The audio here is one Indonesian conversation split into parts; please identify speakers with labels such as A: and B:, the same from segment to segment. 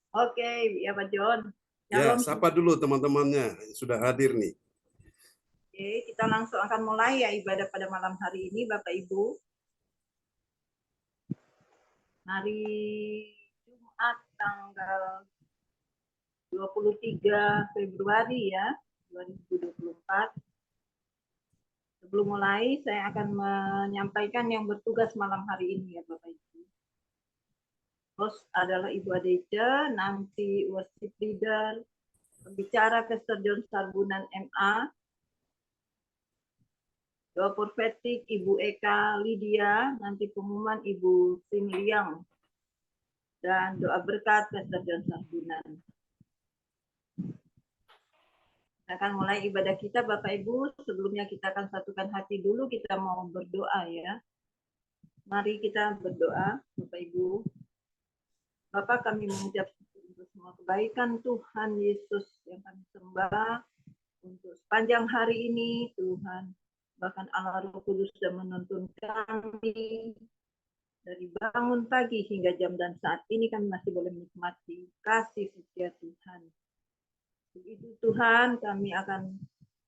A: Oke, ya Pak John.
B: Ya,
A: Shalom.
B: sapa dulu teman-temannya yang sudah hadir nih.
A: Oke, kita langsung akan mulai ya ibadah pada malam hari ini, Bapak Ibu. Hari Jumat tanggal 23 Februari ya, 2024. Sebelum mulai, saya akan menyampaikan yang bertugas malam hari ini ya Bapak Ibu. Host adalah Ibu Adeja, nanti worship leader, pembicara Pastor John Sarbunan MA, doa profetik Ibu Eka Lydia, nanti pengumuman Ibu Sing Liang, dan doa berkat Pastor John Sarbunan. Kita akan mulai ibadah kita Bapak Ibu. Sebelumnya kita akan satukan hati dulu, kita mau berdoa ya. Mari kita berdoa Bapak Ibu. Bapak, kami mengucap untuk semua kebaikan Tuhan Yesus yang kami sembah untuk sepanjang hari ini Tuhan. Bahkan Allah Roh Kudus sudah menuntun kami dari bangun pagi hingga jam dan saat ini kami masih boleh menikmati kasih setia Tuhan. Itu Tuhan, kami akan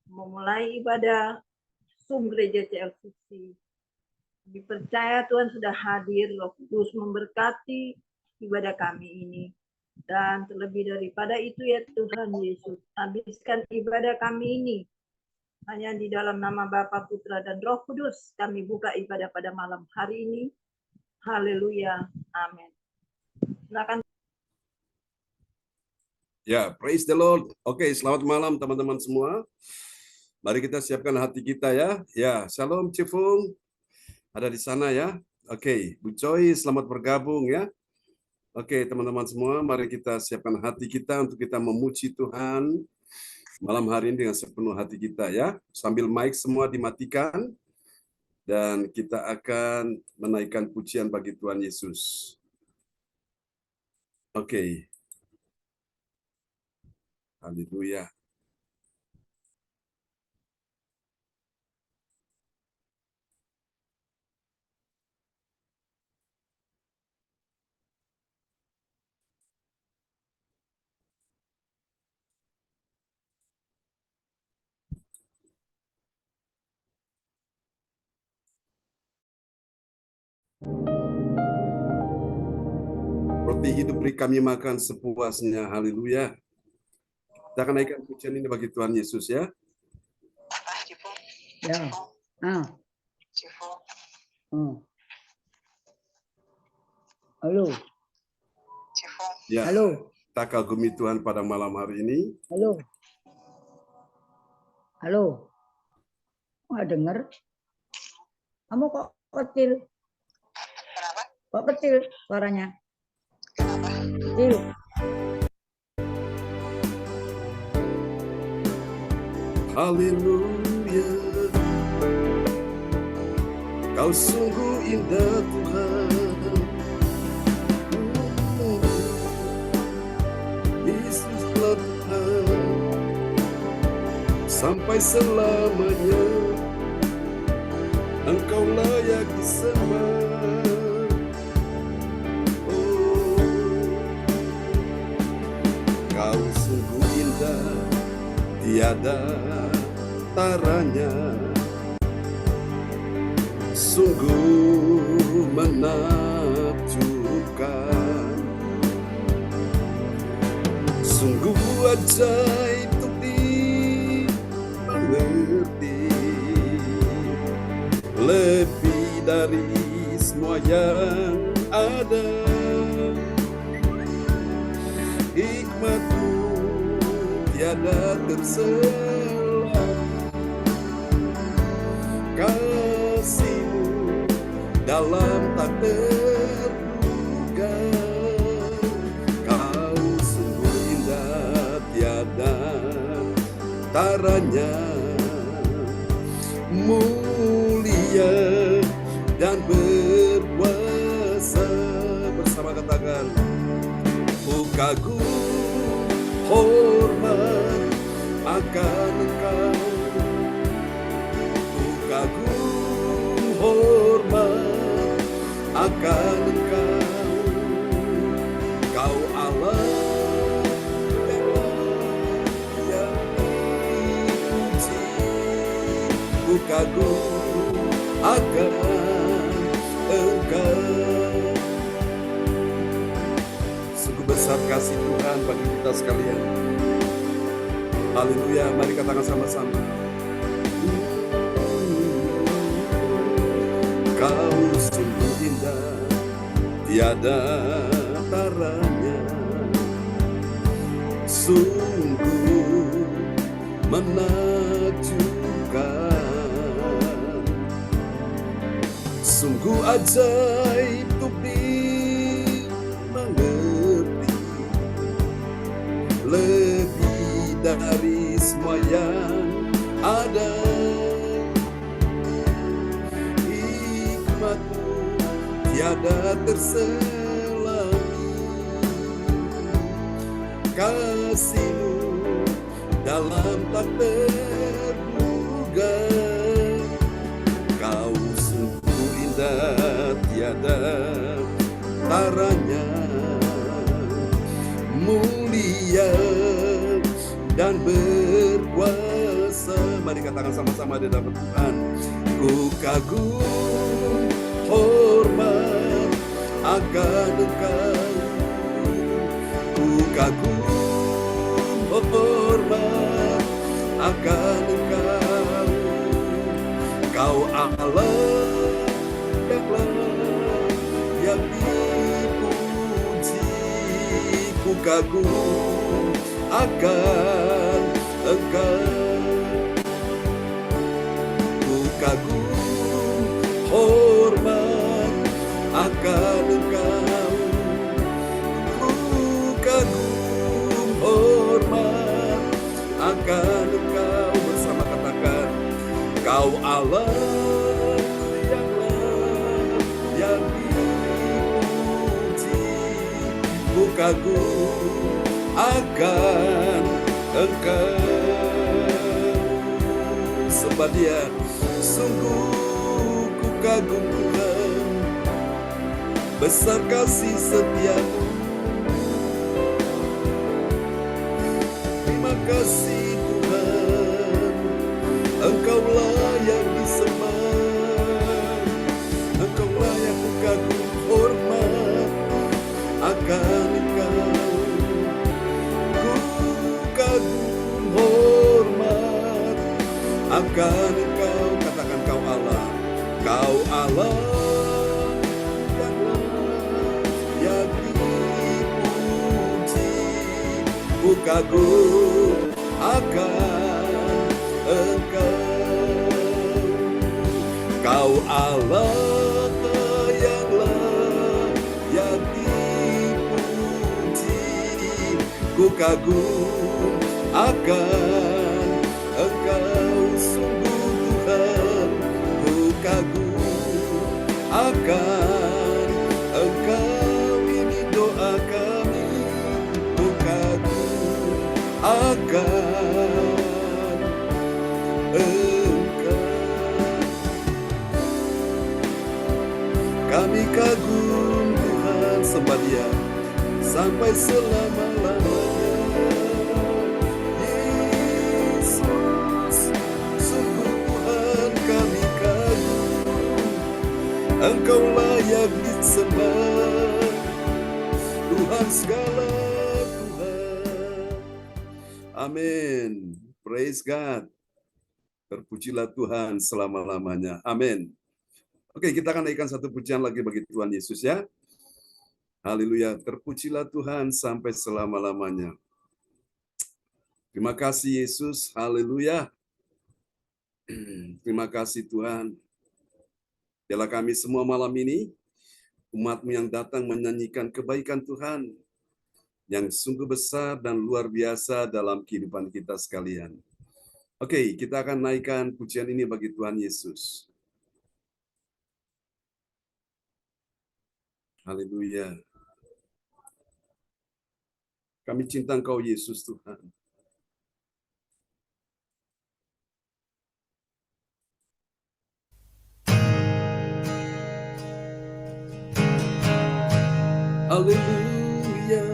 A: memulai ibadah Zoom Gereja CLCC. Kami percaya Tuhan sudah hadir, Roh Kudus memberkati ibadah kami ini. Dan terlebih daripada itu ya Tuhan Yesus, habiskan ibadah kami ini hanya di dalam nama Bapa, Putra, dan Roh Kudus. Kami buka ibadah pada malam hari ini. Haleluya. Amin. Silakan.
B: Ya, praise the Lord. Oke, selamat malam teman-teman semua. Mari kita siapkan hati kita ya. Ya, shalom Cifung. Ada di sana ya. Oke, Bu Choi, selamat bergabung ya. Oke, teman-teman semua, mari kita siapkan hati kita untuk kita memuji Tuhan malam hari ini dengan sepenuh hati kita ya. Sambil mic semua dimatikan dan kita akan menaikkan pujian bagi Tuhan Yesus. Oke. Haleluya. Roti hidup beri kami makan sepuasnya. Haleluya. Kita akan naikkan pujian ini bagi Tuhan Yesus ya.
C: Ya. Halo.
B: Ya.
C: Halo.
B: Kita kagumi Tuhan pada malam hari ini.
C: Halo. Halo. Nggak dengar? Kamu kok kecil?
D: Kenapa?
C: Kok kecil suaranya?
D: Kenapa?
C: Kecil.
B: Haleluya. Kau sungguh indah Tuhan. Yesuslah Tuhan sampai selamanya. Engkau layak disembah. Oh, kau sungguh indah, tiada taranya, sungguh menakjubkan, sungguh ajaib untuk dimengerti, lebih dari semua yang ada. Hikmat-Mu tiada tersela, kasih-Mu dalam tak terduga. Kau sungguh indah, tiada taranya, mulia dan berkuasa. Bersama katakan, ku kagum hormat akan Engkau, ku kagum hormat akan Engkau. Kau Allah kagum akan Engkau. Sungguh besar kasih Tuhan bagi kita sekalian. Haleluya, mari katakan sama-sama. Kau sungguh indah, tiada taranya, sungguh menakjubkan, sungguh ajaib untuk dimengerti, lebih dari semua yang ada. Hikmat-Mu tiada terselami, kasih-Mu dalam tak terduga. Kau sungguh indah, tiada taranya, mulia dan berkuasa. Mari katakan sama-sama di dalam Tuhan. Ku kagum, hormat akan Engkau. Ku kagum, hormat akan Engkau. Kau Allah yang dipuji. Ku kagum akan Engkau. Ku kagum, hormat akan Engkau. Ku kagum, hormat akan Engkau. Bersama katakan, Kau Allah yang dipuji. Ku kagum akan Engkau. Sebab Dia sungguh ku kagum Tuhan, besar kasih setia-Mu. Terima kasih Tuhan, Engkaulah yang disembah, Engkaulah yang ku kagum, hormat akan Engkau. Ku kagum, hormat akan Engkau. Katakan, Kau Allah, Kau Allah yang dipuji. Ku kagum akan Engkau. Kau Allah yang dipuji. Ku kagum akan Engkau. Sungguh Tuhan, ku kagum akan Engkau. Ini doa kami, ku kagum akan Engkau. Kami kagum Tuhan, sembah Dia sampai selama-lamanya. Yesus, sungguh Tuhan kami kagum, Engkaulah yang disembah, Tuhan segala Tuhan. Amin. Praise God. Terpujilah Tuhan selama-lamanya. Amin. Oke, kita akan naikkan satu pujian lagi bagi Tuhan Yesus ya. Haleluya. Terpujilah Tuhan sampai selama-lamanya. Terima kasih Yesus. Haleluya. Terima kasih Tuhan. Biarlah kami semua malam ini, umat-Mu yang datang menyanyikan kebaikan Tuhan yang sungguh besar dan luar biasa dalam kehidupan kita sekalian. Oke, kita akan naikkan pujian ini bagi Tuhan Yesus. Haleluya. Kami cinta Engkau Yesus Tuhan. Haleluya.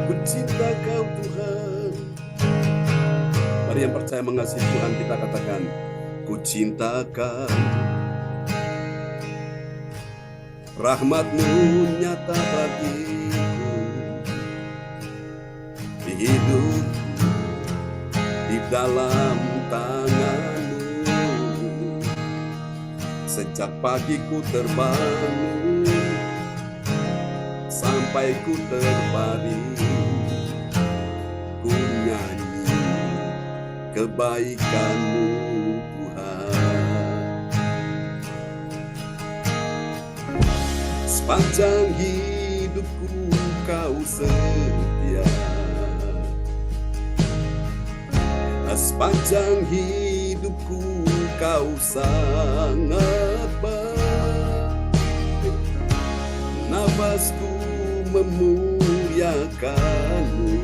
B: Ku cinta Kau Tuhan. Mari Bagi yang percaya mengasihi Tuhan, kita katakan, ku cintakan rahmat-Mu nyata bagiku di hidup di dalam tangan-Mu. Sejak pagi ku terbangun sampai ku terbaring, ku nyanyi kebaikan-Mu Tuhan. Sepanjang hidupku Kau setia, sepanjang hidupku Kau sangat baik. Nafasku memuliakan-Mu,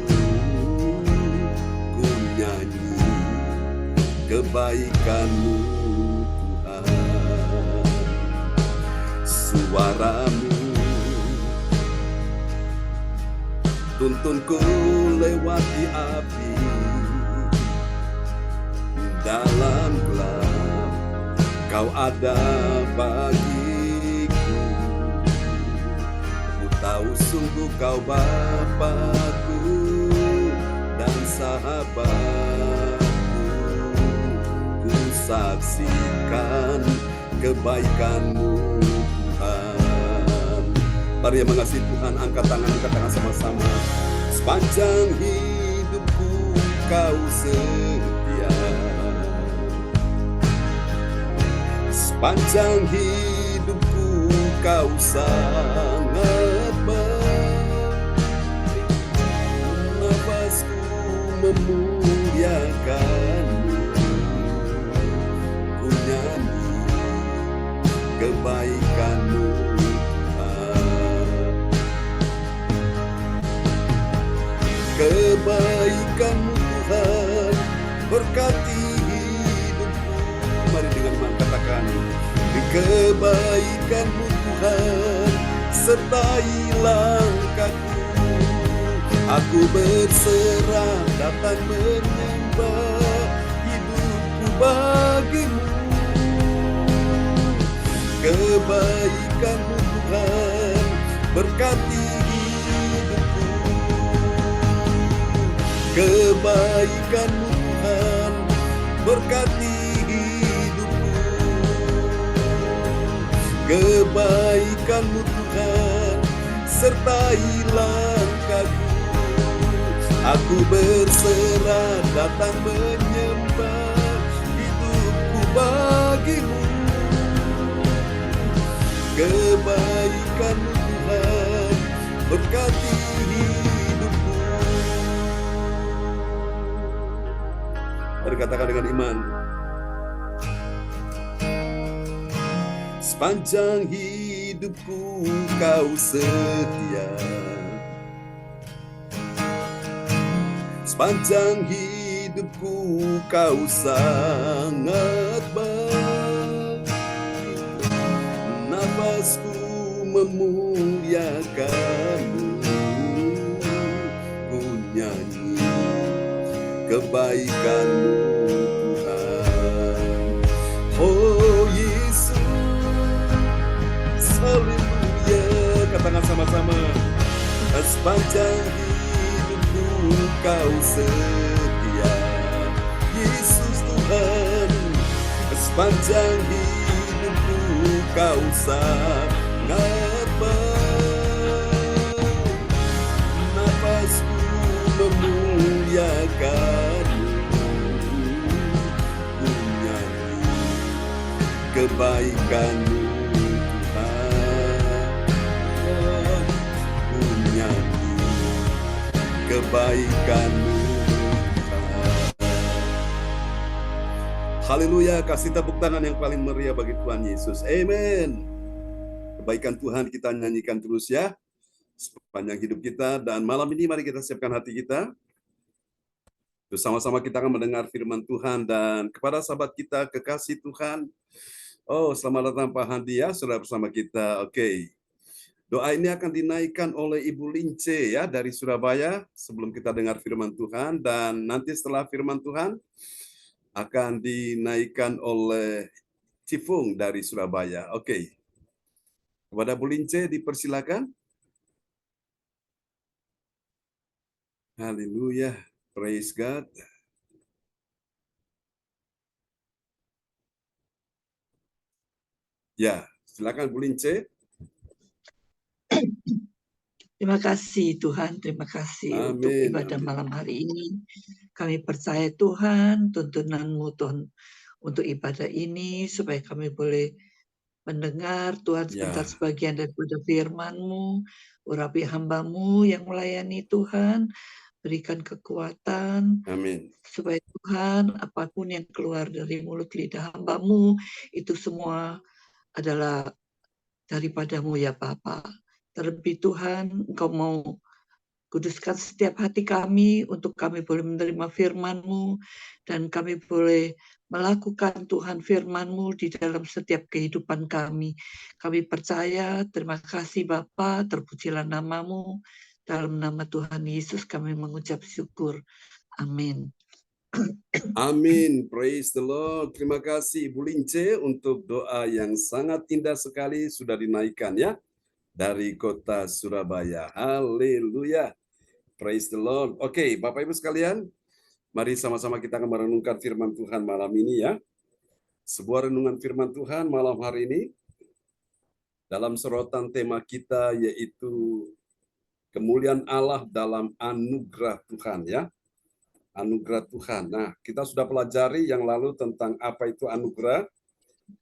B: ku nyanyi kebaikan-Mu Tuhan. Suara-Mu tuntunku lewati api, dalam gelap Kau ada bagiku. Ku tahu sungguh Kau Bapa-Ku dan sahabat-Ku. Ku saksikan kebaikan-Mu Tuhan. Mari yang mengasihi Tuhan, angkat tangan sama-sama. Sepanjang hidupku Kau setia, sepanjang hidupku Kau sangat baik. Nafasku memuliakan-Mu, ku nyanyi kebaikan-Mu Tuhan. Kebaikan-Mu Tuhan berkati hidupku. Mari dengan iman katakan, kebaikan-Mu Tuhan sertai langkahku. Aku berserah datang menyembah, hidupku bagi-Mu. Kebaikan-Mu Tuhan berkati hidupku. Kebaikan-Mu Tuhan berkati hidupku. Kebaikan-Mu Tuhan sertai langkahku. Aku berserah datang menyembah, hidupku bagi-Mu. Kebaikan-Mu Tuhan berkati hidupku. Mari katakan dengan iman. Sepanjang hidupku Kau setia, sepanjang hidupku Kau sangat baik. Nafasku memuliakan-Mu, ku nyanyi kebaikan-Mu Tuhan. Oh Yesus, haleluya. Katakan sama-sama. Sepanjang hidupku Kau setia, Yesus Tuhan. Sepanjang hidupku Kau sangat baik. Nafasku memuliakan-Mu, ku nyanyi kebaikan-Mu Tuhan. Ku nyanyi kebaikan-Mu Tuhan. Haleluya, kasih tepuk tangan yang paling meriah bagi Tuhan Yesus. Amen. Kebaikan Tuhan kita nyanyikan terus ya, sepanjang hidup kita. Dan malam ini mari kita siapkan hati kita. Bersama-sama kita akan mendengar firman Tuhan. Dan kepada sahabat kita, kekasih Tuhan. Oh, selamat datang Pak Handi ya, sudah bersama kita. Oke. Doa ini akan dinaikkan oleh Ibu Lince ya dari Surabaya sebelum kita dengar firman Tuhan, dan nanti setelah firman Tuhan akan dinaikkan oleh Cifung dari Surabaya. Oke. Kepada Bu Lince dipersilakan. Haleluya. Praise God. Ya, silakan Bu Lince.
E: Terima kasih Tuhan, terima kasih untuk
B: Amin.
E: ibadah
B: Amin.
E: malam hari ini. Kami percaya Tuhan, tuntunan-Mu Tuhan untuk ibadah ini, supaya kami boleh mendengar Tuhan sebentar
B: Ya,
E: sebagian daripada firman-Mu, urapi hamba-Mu yang melayani Tuhan, berikan kekuatan,
B: amin.
E: supaya Tuhan apapun yang keluar dari mulut lidah hamba-Mu, itu semua adalah daripada-Mu ya Bapa. Terlebih Tuhan, Engkau mau kuduskan setiap hati kami untuk kami boleh menerima firman-Mu dan kami boleh melakukan Tuhan firman-Mu di dalam setiap kehidupan kami. Kami percaya, terima kasih Bapa, terpujilah nama-Mu. Dalam nama Tuhan Yesus kami mengucap syukur. Amin.
B: Amin. Praise the Lord. Terima kasih Ibu Lince untuk doa yang sangat indah sekali sudah dinaikkan ya dari kota Surabaya. Haleluya. Praise the Lord. Oke, Bapak Ibu sekalian, mari sama-sama kita akan merenungkan firman Tuhan malam ini ya. Sebuah renungan firman Tuhan malam hari ini dalam sorotan tema kita yaitu kemuliaan Allah dalam anugerah Tuhan ya. Anugerah Tuhan. Nah, kita sudah pelajari yang lalu tentang apa itu anugerah.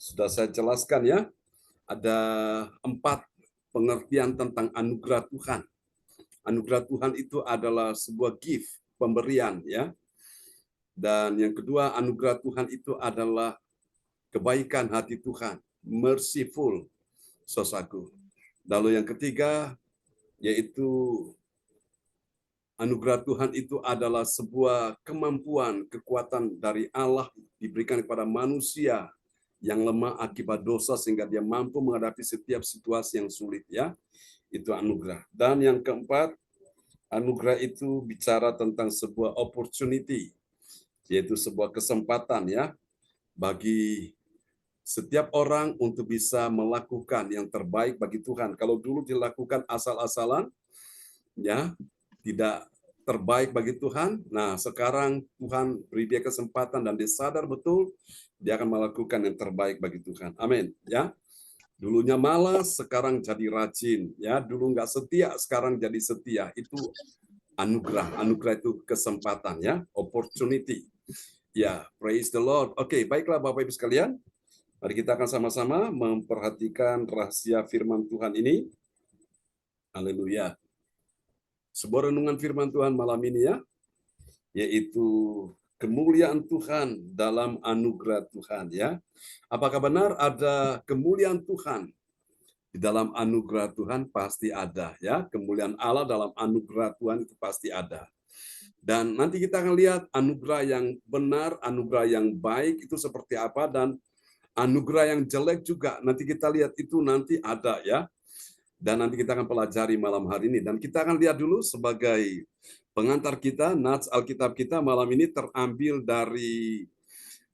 B: Sudah saya jelaskan ya. Ada 4 pengertian tentang anugerah Tuhan. Anugerah Tuhan itu adalah sebuah gift, pemberian ya. Dan yang kedua, anugerah Tuhan itu adalah kebaikan hati Tuhan, merciful, saudaraku. Lalu yang ketiga, yaitu anugerah Tuhan itu adalah sebuah kemampuan, kekuatan dari Allah diberikan kepada manusia yang lemah akibat dosa sehingga dia mampu menghadapi setiap situasi yang sulit ya. Itu anugerah. Dan yang keempat, anugerah itu bicara tentang sebuah opportunity, yaitu sebuah kesempatan ya bagi setiap orang untuk bisa melakukan yang terbaik bagi Tuhan. Kalau dulu dilakukan asal-asalan ya, tidak terbaik bagi Tuhan. Nah, sekarang Tuhan beri dia kesempatan dan dia sadar betul dia akan melakukan yang terbaik bagi Tuhan. Amin. Ya. Dulunya malas, sekarang jadi rajin. Ya, dulu nggak setia, sekarang jadi setia. Itu anugerah. Anugerah itu kesempatan ya, opportunity. Ya, praise the Lord. Oke, baiklah Bapak Ibu sekalian. Mari kita akan sama-sama memperhatikan rahasia firman Tuhan ini. Haleluya. Sebuah renungan firman Tuhan malam ini ya, yaitu kemuliaan Tuhan dalam anugerah Tuhan ya. Apakah benar ada kemuliaan Tuhan di dalam anugerah Tuhan? Pasti ada ya. Kemuliaan Allah dalam anugerah Tuhan itu pasti ada. Dan nanti kita akan lihat anugerah yang benar, anugerah yang baik itu seperti apa, dan anugerah yang jelek juga nanti kita lihat itu nanti ada ya. Dan nanti kita akan pelajari malam hari ini. Dan kita akan lihat dulu sebagai pengantar kita, nats Alkitab kita malam ini terambil dari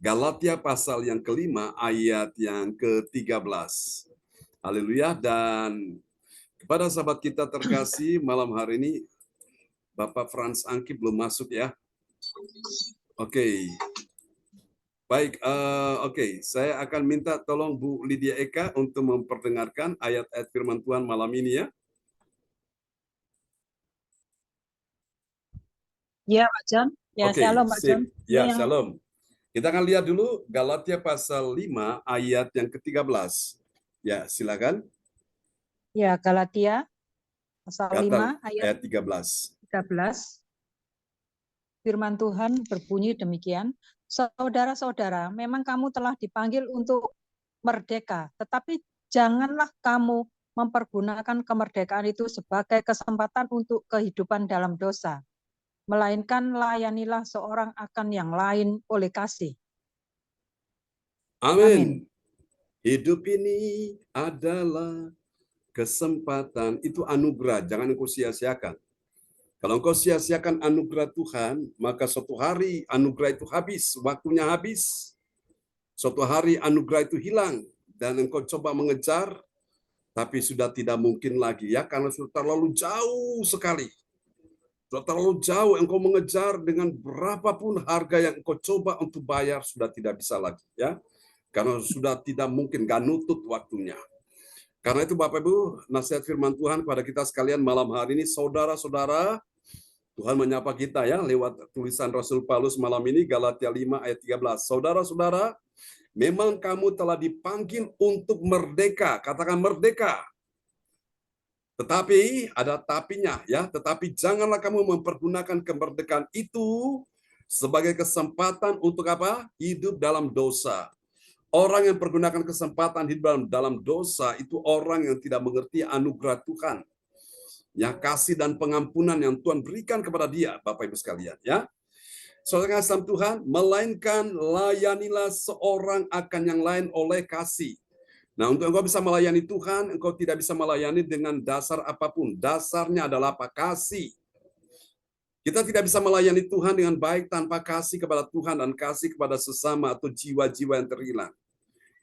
B: Galatia pasal yang kelima ayat yang ke-13. Haleluya. Dan kepada sahabat kita terkasih malam hari ini, Bapak Frans Angki belum masuk ya. Oke. Baik, saya akan minta tolong Bu Lydia Eka untuk memperdengarkan ayat-ayat firman Tuhan malam ini ya.
C: Ya, Pak John. Ya,
B: Oke,
C: shalom, Pak John.
B: sip. Ya,
C: Ya.
B: shalom. Kita akan lihat dulu Galatia pasal 5 ayat yang ke-13. Ya, silakan.
C: Ya, Galatia pasal
B: Kata
C: 5 ayat
B: ayat 13.
C: 13. Firman Tuhan berbunyi demikian, saudara-saudara, memang kamu telah dipanggil untuk merdeka, tetapi janganlah kamu mempergunakan kemerdekaan itu sebagai kesempatan untuk kehidupan dalam dosa, melainkan layanilah seorang akan yang lain oleh kasih.
B: Amin. Hidup ini adalah kesempatan itu anugerah, jangan engkau sia-siakan. Kalau engkau sia-siakan anugerah Tuhan, maka suatu hari anugerah itu habis, waktunya habis. Suatu hari anugerah itu hilang dan engkau coba mengejar, tapi sudah tidak mungkin lagi ya, karena sudah terlalu jauh sekali. Sudah terlalu jauh engkau mengejar dengan berapapun harga yang engkau coba untuk bayar, sudah tidak bisa lagi ya. Karena sudah tidak mungkin, gak nutut waktunya. Karena itu Bapak Ibu, nasihat firman Tuhan kepada kita sekalian malam hari ini, saudara-saudara, Tuhan menyapa kita ya lewat tulisan Rasul Paulus malam ini, Galatia 5 ayat 13. Saudara-saudara, memang kamu telah dipanggil untuk merdeka. Katakan merdeka. Tetapi ada tapinya ya, tetapi janganlah kamu mempergunakan kemerdekaan itu sebagai kesempatan untuk apa? Hidup dalam dosa. Orang yang pergunakan kesempatan hidup dalam dosa itu orang yang tidak mengerti anugerah Tuhan. Ya, kasih dan pengampunan yang Tuhan berikan kepada dia, Bapak Ibu sekalian, ya. Saudara kasih Tuhan, melainkan layanilah seorang akan yang lain oleh kasih. Nah, untuk engkau bisa melayani Tuhan, engkau tidak bisa melayani dengan dasar apapun. Dasarnya adalah apa? Kasih. Kita tidak bisa melayani Tuhan dengan baik tanpa kasih kepada Tuhan dan kasih kepada sesama atau jiwa-jiwa yang terhilang.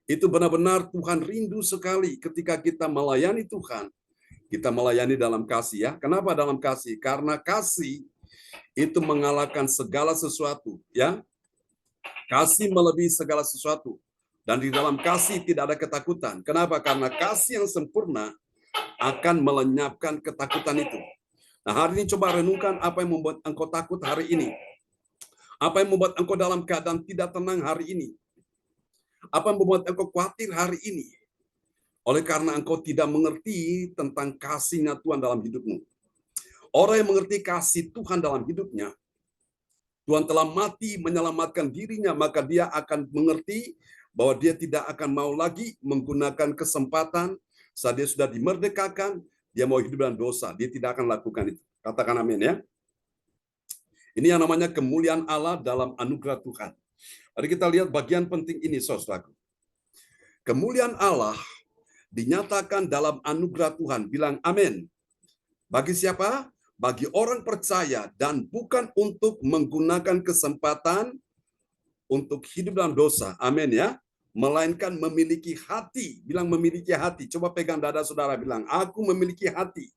B: Itu benar-benar Tuhan rindu sekali ketika kita melayani Tuhan. Kita melayani dalam kasih ya. Kenapa dalam kasih? Karena kasih itu mengalahkan segala sesuatu ya. Kasih melebihi segala sesuatu. Dan di dalam kasih tidak ada ketakutan. Kenapa? Karena kasih yang sempurna akan melenyapkan ketakutan itu. Nah, hari ini coba renungkan apa yang membuat engkau takut hari ini. Apa yang membuat engkau dalam keadaan tidak tenang hari ini. Apa yang membuat engkau khawatir hari ini. Oleh karena engkau tidak mengerti tentang kasih-Nya Tuhan dalam hidupmu. Orang yang mengerti kasih Tuhan dalam hidupnya, Tuhan telah mati menyelamatkan dirinya, maka dia akan mengerti bahwa dia tidak akan mau lagi menggunakan kesempatan saat dia sudah dimerdekakan, dia mau hidup dalam dosa. Dia tidak akan lakukan itu. Katakan amin ya. Ini yang namanya kemuliaan Allah dalam anugerah Tuhan. Mari kita lihat bagian penting ini, saudaraku. Kemuliaan Allah dinyatakan dalam anugerah Tuhan. Bilang amin. Bagi siapa? Bagi orang percaya dan bukan untuk menggunakan kesempatan untuk hidup dalam dosa. Amin ya. Melainkan memiliki hati. Bilang memiliki hati. Coba pegang dada saudara, bilang, aku memiliki hati.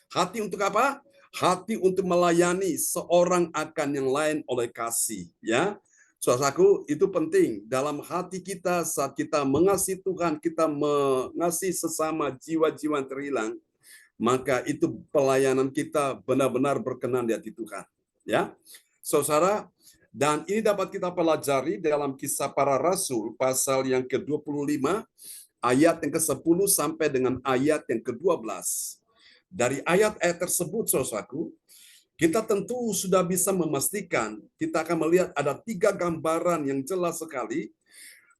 B: Hati untuk apa? Hati untuk melayani seorang akan yang lain oleh kasih. Ya, saudaraku, itu penting. Dalam hati kita saat kita mengasihi Tuhan, kita mengasihi sesama jiwa-jiwa yang terhilang, maka itu pelayanan kita benar-benar berkenan di hati Tuhan. Ya, saudara, dan ini dapat kita pelajari dalam Kisah Para Rasul pasal yang ke-25 ayat yang ke-10 sampai dengan ayat yang ke-12. Dari ayat-ayat tersebut, saudaraku, kita tentu sudah bisa memastikan, kita akan melihat ada 3 gambaran yang jelas sekali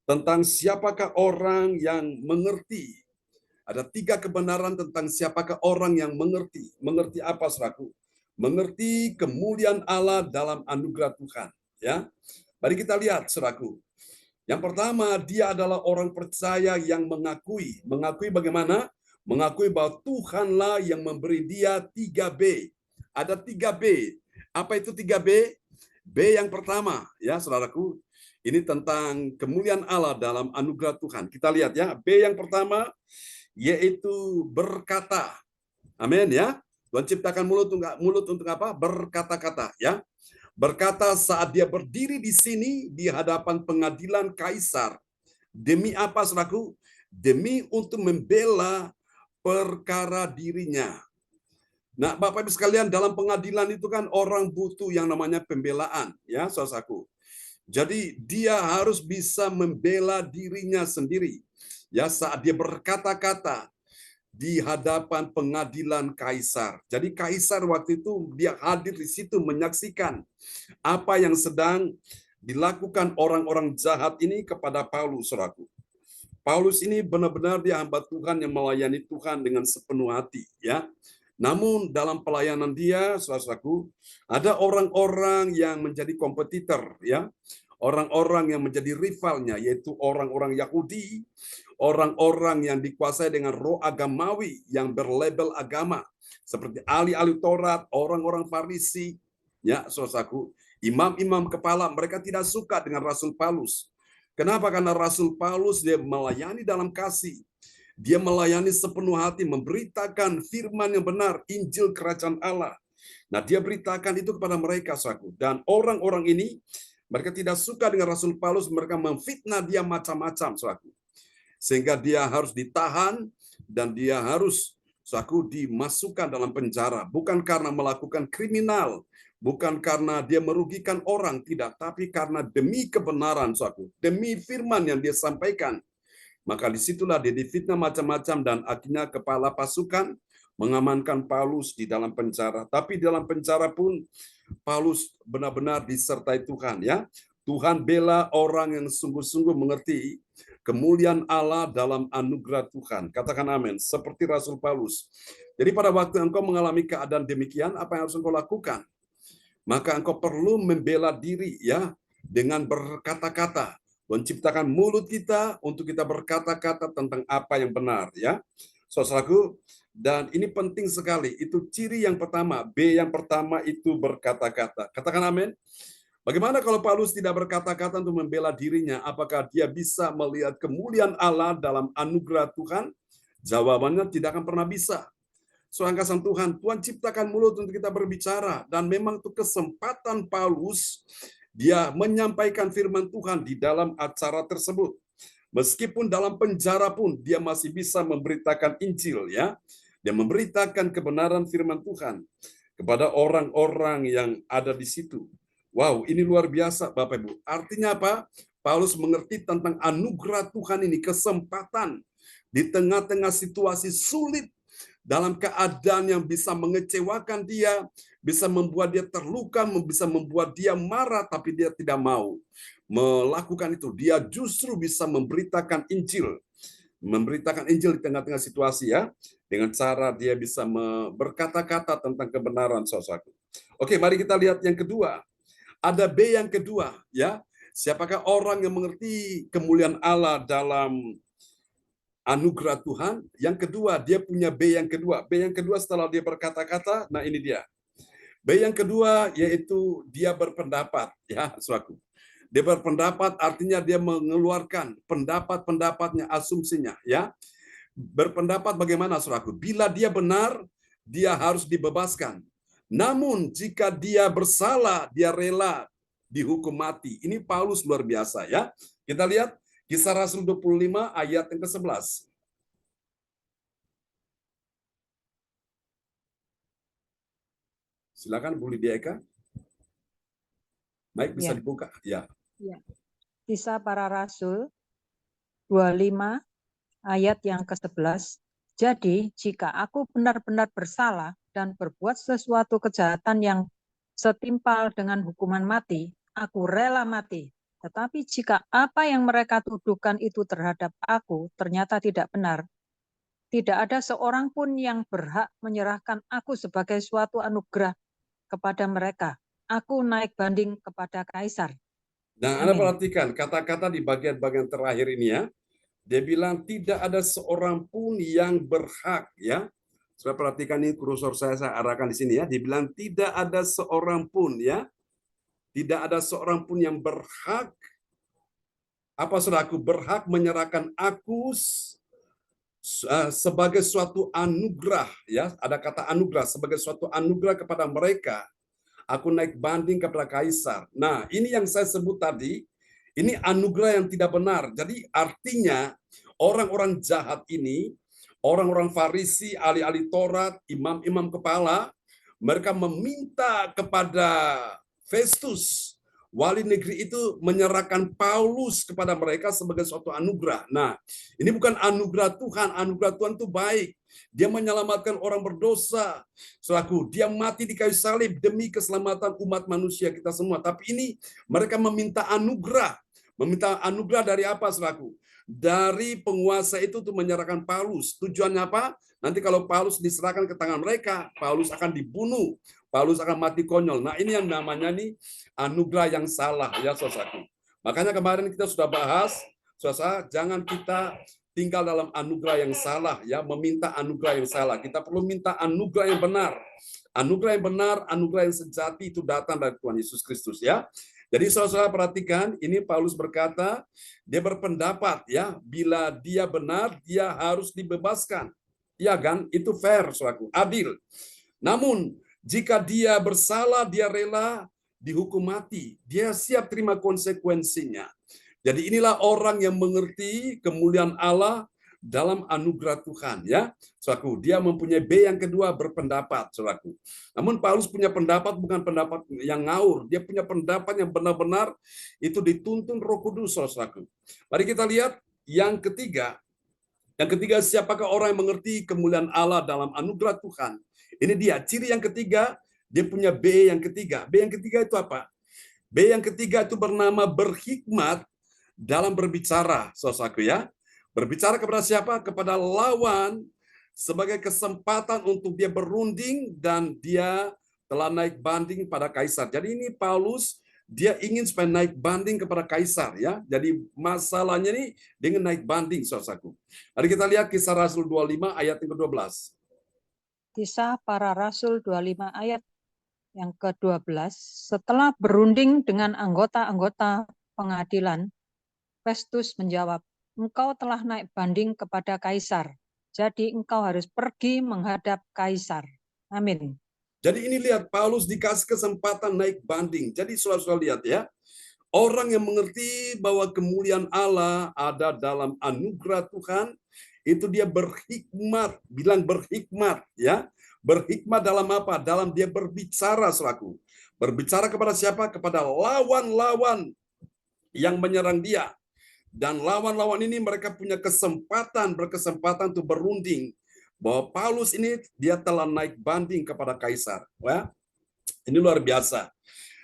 B: tentang siapakah orang yang mengerti. Ada 3 kebenaran tentang siapakah orang yang mengerti. Mengerti apa, saudaraku? Mengerti kemuliaan Allah dalam anugerah Tuhan. Ya, mari kita lihat, saudaraku. Yang pertama, dia adalah orang percaya yang mengakui. Mengakui bagaimana? Mengakui bahwa Tuhanlah yang memberi dia 3B. Ada 3B. Apa itu 3B? B yang pertama, ya saudaraku, ini tentang kemuliaan Allah dalam anugerah Tuhan. Kita lihat ya, B yang pertama, yaitu berkata. Amin ya. Tuhan ciptakan mulut untuk apa? Berkata-kata ya. Berkata saat dia berdiri di sini di hadapan pengadilan Kaisar. Demi apa, saudaraku? Demi untuk membela perkara dirinya. Nah, Bapak Ibu sekalian, dalam pengadilan itu kan orang butuh yang namanya pembelaan, ya, saudaraku. Jadi dia harus bisa membela dirinya sendiri. Ya, saat dia berkata-kata di hadapan pengadilan Kaisar. Jadi Kaisar waktu itu dia hadir di situ menyaksikan apa yang sedang dilakukan orang-orang jahat ini kepada Paulus, saudaraku. Paulus ini benar-benar dia hamba Tuhan yang melayani Tuhan dengan sepenuh hati, ya. Namun dalam pelayanan dia, saudaraku, ada orang-orang yang menjadi kompetitor, ya. Orang-orang yang menjadi rivalnya, yaitu orang-orang Yahudi, orang-orang yang dikuasai dengan roh agamawi yang berlabel agama, seperti ahli-ahli Taurat, orang-orang Farisi, ya saudaraku, imam-imam kepala, mereka tidak suka dengan Rasul Paulus. Kenapa? Karena Rasul Paulus dia melayani dalam kasih. Dia melayani sepenuh hati, memberitakan firman yang benar, Injil Kerajaan Allah. Nah, dia beritakan itu kepada mereka, saudaraku. Dan orang-orang ini, mereka tidak suka dengan Rasul Paulus, mereka memfitnah dia macam-macam, saudaraku. Sehingga dia harus ditahan, dan dia harus, saudaraku, dimasukkan dalam penjara. Bukan karena melakukan kriminal, bukan karena dia merugikan orang, tidak. Tapi karena demi kebenaran, saudaraku. Demi firman yang dia sampaikan. Maka disitulah dia difitnah macam-macam dan akhirnya kepala pasukan mengamankan Paulus di dalam penjara. Tapi di dalam penjara pun Paulus benar-benar disertai Tuhan, ya. Tuhan bela orang yang sungguh-sungguh mengerti kemuliaan Allah dalam anugerah Tuhan. Katakan amin. Seperti Rasul Paulus. Jadi pada waktu engkau mengalami keadaan demikian, apa yang harus engkau lakukan? Maka engkau perlu membela diri, ya, dengan berkata-kata. Menciptakan mulut kita untuk kita berkata-kata tentang apa yang benar, ya, saudaraku. Dan ini penting sekali. Itu ciri yang pertama. B yang pertama itu berkata-kata. Katakan amin. Bagaimana kalau Paulus tidak berkata-kata untuk membela dirinya? Apakah dia bisa melihat kemuliaan Allah dalam anugerah Tuhan? Jawabannya tidak akan pernah bisa. Soangkasan Tuhan, Tuhan ciptakan mulut untuk kita berbicara. Dan memang itu kesempatan Paulus, dia menyampaikan firman Tuhan di dalam acara tersebut. Meskipun dalam penjara pun dia masih bisa memberitakan Injil, ya. Dia memberitakan kebenaran firman Tuhan kepada orang-orang yang ada di situ. Wow, ini luar biasa Bapak Ibu. Artinya apa? Paulus mengerti tentang anugerah Tuhan ini, kesempatan di tengah-tengah situasi sulit, dalam keadaan yang bisa mengecewakan dia, bisa membuat dia terluka, bisa membuat dia marah, tapi dia tidak mau melakukan itu. Dia justru bisa memberitakan Injil. Memberitakan Injil di tengah-tengah situasi, ya. Dengan cara dia bisa berkata-kata tentang kebenaran, saudaraku. Oke, mari kita lihat yang kedua. Ada B yang kedua, ya. Siapakah orang yang mengerti kemuliaan Allah dalam anugerah Tuhan? Yang kedua, dia punya B yang kedua. B yang kedua setelah dia berkata-kata, nah ini dia. B yang kedua yaitu dia berpendapat, ya, saudaraku. Dia berpendapat artinya dia mengeluarkan pendapat-pendapatnya, asumsinya, ya. Berpendapat bagaimana, saudaraku? Bila dia benar, dia harus dibebaskan. Namun jika dia bersalah, dia rela dihukum mati. Ini Paulus luar biasa, ya. Kita lihat Kisah Rasul 25 ayat yang ke-11. Silakan Bu Lydia Eka. Baik, bisa dibuka. Ya.
C: Kisah Para Rasul 25 ayat yang ke-11. Jadi, jika aku benar-benar bersalah dan berbuat sesuatu kejahatan yang setimpal dengan hukuman mati, aku rela mati. Tetapi jika apa yang mereka tuduhkan itu terhadap aku ternyata tidak benar, tidak ada seorang pun yang berhak menyerahkan aku sebagai suatu anugerah kepada mereka. Aku naik banding kepada Kaisar.
B: Nah, Anda perhatikan kata-kata di bagian-bagian terakhir ini, ya. Dia bilang tidak ada seorang pun yang berhak, ya. Saya perhatikan ini kursor saya arahkan di sini, ya. Dia bilang tidak ada seorang pun, ya. Tidak ada seorang pun yang berhak, apa saudaraku, berhak menyerahkan aku sebagai suatu anugerah, ya. Ada kata anugerah, sebagai suatu anugerah kepada mereka. Aku naik banding kepada Kaisar. Nah, ini yang saya sebut tadi, ini anugerah yang tidak benar. Jadi artinya orang-orang jahat ini, orang-orang Farisi, ahli-ahli Taurat, imam-imam kepala, mereka meminta kepada Festus, wali negeri itu, menyerahkan Paulus kepada mereka sebagai suatu anugerah. Nah, ini bukan anugerah Tuhan. Anugerah Tuhan itu baik. Dia menyelamatkan orang berdosa. Selaku dia mati di kayu salib demi keselamatan umat manusia kita semua. Tapi ini mereka meminta anugerah. Meminta anugerah dari apa, selaku? Dari penguasa itu untuk menyerahkan Paulus. Tujuannya apa? Nanti kalau Paulus diserahkan ke tangan mereka, Paulus akan dibunuh. Paulus akan mati konyol. Nah, ini yang namanya nih anugerah yang salah, ya saudaraku. Makanya kemarin kita sudah bahas, saudara, jangan kita tinggal dalam anugerah yang salah, ya, meminta anugerah yang salah. Kita perlu minta anugerah yang benar. Anugerah yang benar, anugerah yang sejati itu datang dari Tuhan Yesus Kristus, ya. Jadi saudara-saudara perhatikan, ini Paulus berkata, dia berpendapat, ya, bila dia benar, dia harus dibebaskan. Ya kan? Itu fair, saudaraku, adil. Namun, jika dia bersalah, dia rela dihukum mati. Dia siap terima konsekuensinya. Jadi inilah orang yang mengerti kemuliaan Allah dalam anugerah Tuhan, ya. Saudaraku, dia mempunyai B yang kedua, berpendapat, saudaraku. Namun Paulus punya pendapat bukan pendapat yang ngawur, dia punya pendapat yang benar-benar itu dituntun Roh Kudus, saudaraku. Mari kita lihat yang ketiga. Yang ketiga, siapakah orang yang mengerti kemuliaan Allah dalam anugerah Tuhan? Ini dia, ciri yang ketiga, dia punya B yang ketiga. B yang ketiga itu apa? B yang ketiga itu bernama berhikmat dalam berbicara, saudaraku, ya. Berbicara kepada siapa? Kepada lawan sebagai kesempatan untuk dia berunding dan dia telah naik banding pada kaisar. Jadi ini Paulus, dia ingin supaya naik banding kepada kaisar, ya. Jadi masalahnya ini dengan naik banding, saudaraku. Mari kita lihat Kisah Rasul 25 ayat yang ke-12.
C: Kisah Para Rasul 25 ayat yang ke-12. Setelah berunding dengan anggota-anggota pengadilan, Festus menjawab, engkau telah naik banding kepada kaisar, jadi engkau harus pergi menghadap kaisar. Amin.
B: Jadi ini lihat, Paulus dikasih kesempatan naik banding. Jadi saudara-saudara lihat, ya, orang yang mengerti bahwa kemuliaan Allah ada dalam anugerah Tuhan, itu dia berhikmat, bilang berhikmat, ya. Berhikmat dalam apa? Dalam dia berbicara, saudaraku. Berbicara kepada siapa? Kepada lawan-lawan yang menyerang dia. Dan lawan-lawan ini mereka punya berkesempatan untuk berunding bahwa Paulus ini dia telah naik banding kepada kaisar. Wah, ini luar biasa.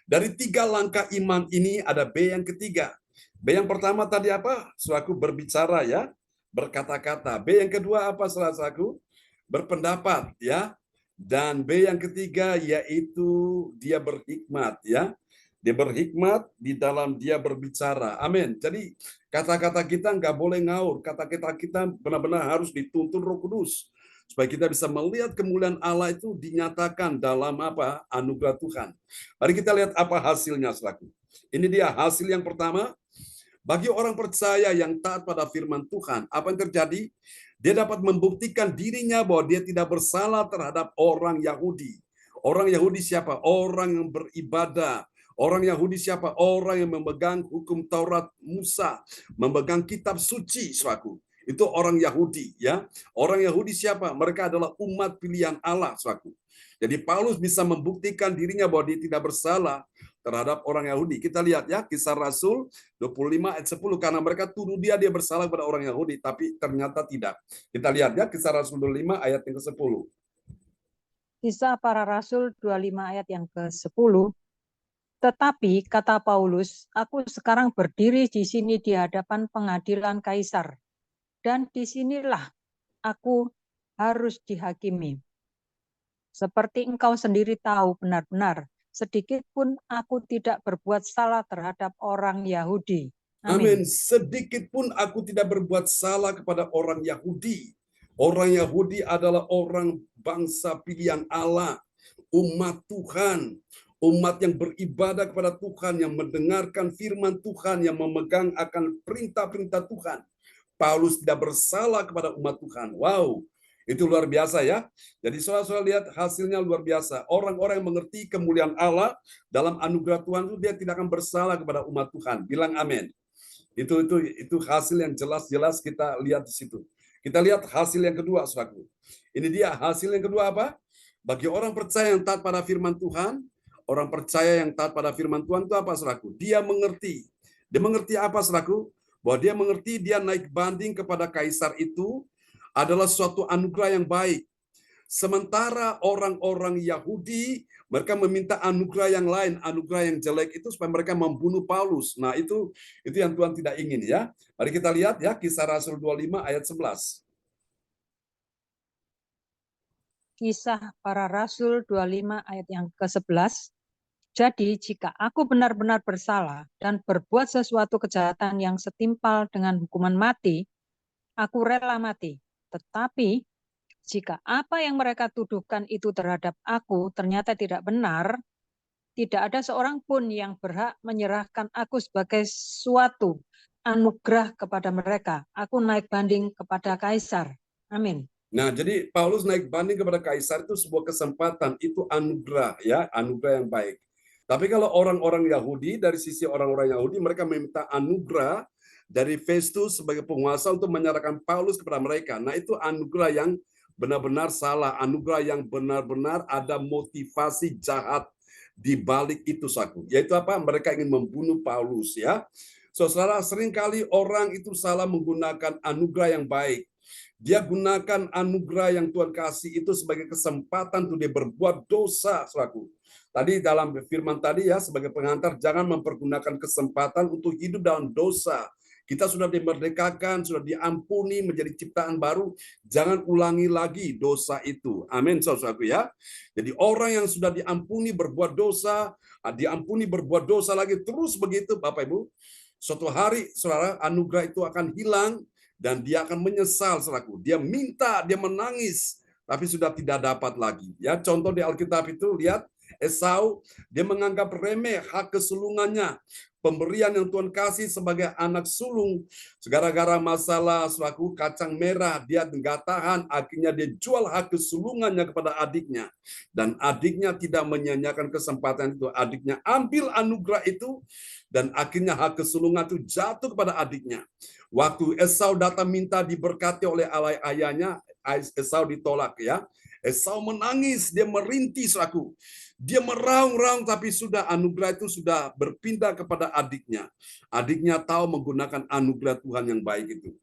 B: Dari 3 langkah iman ini ada B yang ketiga. B yang pertama tadi apa? Saudaraku, berbicara, ya, berkata-kata. B yang kedua apa, saudaraku? Berpendapat, ya. Dan B yang ketiga yaitu dia berhikmat, ya. Dia berhikmat di dalam dia berbicara. Amin. Jadi kata-kata kita nggak boleh ngawur. Kata-kata kita benar-benar harus dituntun Roh Kudus. Supaya kita bisa melihat kemuliaan Allah itu dinyatakan dalam apa? Anugerah Tuhan. Mari kita lihat apa hasilnya, saudaraku. Ini dia hasil yang pertama. Bagi orang percaya yang taat pada firman Tuhan, apa yang terjadi? Dia dapat membuktikan dirinya bahwa dia tidak bersalah terhadap orang Yahudi. Orang Yahudi siapa? Orang yang beribadah. Orang Yahudi siapa? Orang yang memegang hukum Taurat Musa, memegang kitab suci, saudaraku. Itu orang Yahudi, ya. Orang Yahudi siapa? Mereka adalah umat pilihan Allah, saudaraku. Jadi Paulus bisa membuktikan dirinya bahwa dia tidak bersalah terhadap orang Yahudi. Kita lihat, ya, Kisah Rasul 25 ayat 10, karena mereka tuduh dia bersalah pada orang Yahudi, tapi ternyata tidak. Kita lihat, ya, Kisah Rasul 25 ayat yang ke-10.
C: Kisah Para Rasul 25 ayat yang ke-10. Tetapi, kata Paulus, aku sekarang berdiri di sini di hadapan pengadilan kaisar, dan disinilah aku harus dihakimi. Seperti engkau sendiri tahu benar-benar, sedikit pun aku tidak berbuat salah terhadap orang Yahudi.
B: Amin. Sedikit pun aku tidak berbuat salah kepada orang Yahudi. Orang Yahudi adalah orang bangsa pilihan Allah, umat Tuhan. Umat yang beribadah kepada Tuhan, yang mendengarkan firman Tuhan, yang memegang akan perintah-perintah Tuhan. Paulus tidak bersalah kepada umat Tuhan. Wow, itu luar biasa, ya. Jadi saudara-saudara lihat hasilnya luar biasa. Orang-orang yang mengerti kemuliaan Allah dalam anugerah Tuhan itu dia tidak akan bersalah kepada umat Tuhan. Bilang amin. Itu hasil yang jelas-jelas kita lihat di situ. Kita lihat hasil yang kedua, saudaraku. Ini dia hasil yang kedua apa? Bagi orang percaya yang taat pada firman Tuhan, orang percaya yang taat pada firman Tuhan itu apa, saudaraku? Dia mengerti. Dia mengerti apa, saudaraku? Bahwa dia mengerti dia naik banding kepada kaisar itu adalah suatu anugerah yang baik. Sementara orang-orang Yahudi, mereka meminta anugerah yang lain, anugerah yang jelek itu supaya mereka membunuh Paulus. Nah, itu yang Tuhan tidak ingin, ya. Mari kita lihat, ya, Kisah Rasul 25 ayat 11.
C: Kisah Para Rasul 25 ayat yang ke-11. Jadi jika aku benar-benar bersalah dan berbuat sesuatu kejahatan yang setimpal dengan hukuman mati, aku rela mati. Tetapi jika apa yang mereka tuduhkan itu terhadap aku ternyata tidak benar, tidak ada seorang pun yang berhak menyerahkan aku sebagai suatu anugerah kepada mereka. Aku naik banding kepada Kaisar. Amin.
B: Nah, jadi Paulus naik banding kepada Kaisar itu sebuah kesempatan, itu anugerah, ya, anugerah yang baik. Tapi kalau orang-orang Yahudi, dari sisi orang-orang Yahudi, mereka meminta anugerah dari Festus sebagai penguasa untuk menyerahkan Paulus kepada mereka. Nah, itu anugerah yang benar-benar salah, anugerah yang benar-benar ada motivasi jahat di balik itu, saku. Yaitu apa? Mereka ingin membunuh Paulus, ya. Saudara, seringkali orang itu salah menggunakan anugerah yang baik. Dia gunakan anugerah yang Tuhan kasih itu sebagai kesempatan untuk dia berbuat dosa, saudaraku. Tadi dalam firman tadi ya, sebagai pengantar, jangan mempergunakan kesempatan untuk hidup dalam dosa. Kita sudah dimerdekakan, sudah diampuni, menjadi ciptaan baru. Jangan ulangi lagi dosa itu. Amin, saudaraku ya. Jadi orang yang sudah diampuni berbuat dosa, diampuni berbuat dosa lagi, terus begitu Bapak Ibu. Suatu hari, saudara, anugerah itu akan hilang, dan dia akan menyesal, saudaraku. Dia minta, dia menangis, tapi sudah tidak dapat lagi. Ya, contoh di Alkitab itu, lihat Esau, dia menganggap remeh hak kesulungannya, pemberian yang Tuhan kasih sebagai anak sulung. Gara-gara masalah, saudaraku, kacang merah, dia nggak tahan, akhirnya dia jual hak kesulungannya kepada adiknya. Dan adiknya tidak menyanyiakan kesempatan itu. Adiknya ambil anugerah itu, dan akhirnya hak kesulungan itu jatuh kepada adiknya. Waktu Esau datang minta diberkati oleh ayahnya, Esau ditolak ya. Esau menangis, dia merintih, saudaraku. Dia meraung-raung, tapi sudah anugerah itu sudah berpindah kepada adiknya. Adiknya tahu menggunakan anugerah Tuhan yang baik itu.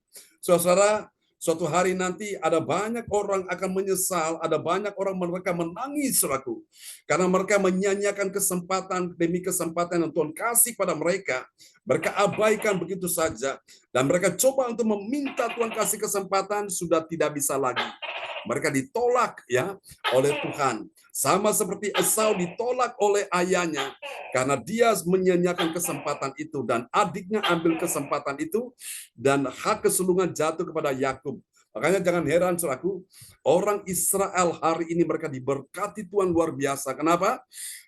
B: Saudara, suatu hari nanti ada banyak orang akan menyesal, ada banyak orang mereka menangis, saudaraku. Karena mereka menyanyiakan kesempatan demi kesempatan yang Tuhan kasih pada mereka. Mereka abaikan begitu saja. Dan mereka coba untuk meminta Tuhan kasih kesempatan, sudah tidak bisa lagi. Mereka ditolak ya oleh Tuhan. Sama seperti Esau ditolak oleh ayahnya. Karena dia menyanyiakan kesempatan itu. Dan adiknya ambil kesempatan itu. Dan hak kesulungan jatuh kepada Yakub. Makanya jangan heran, saudaraku. Orang Israel hari ini mereka diberkati Tuhan luar biasa. Kenapa?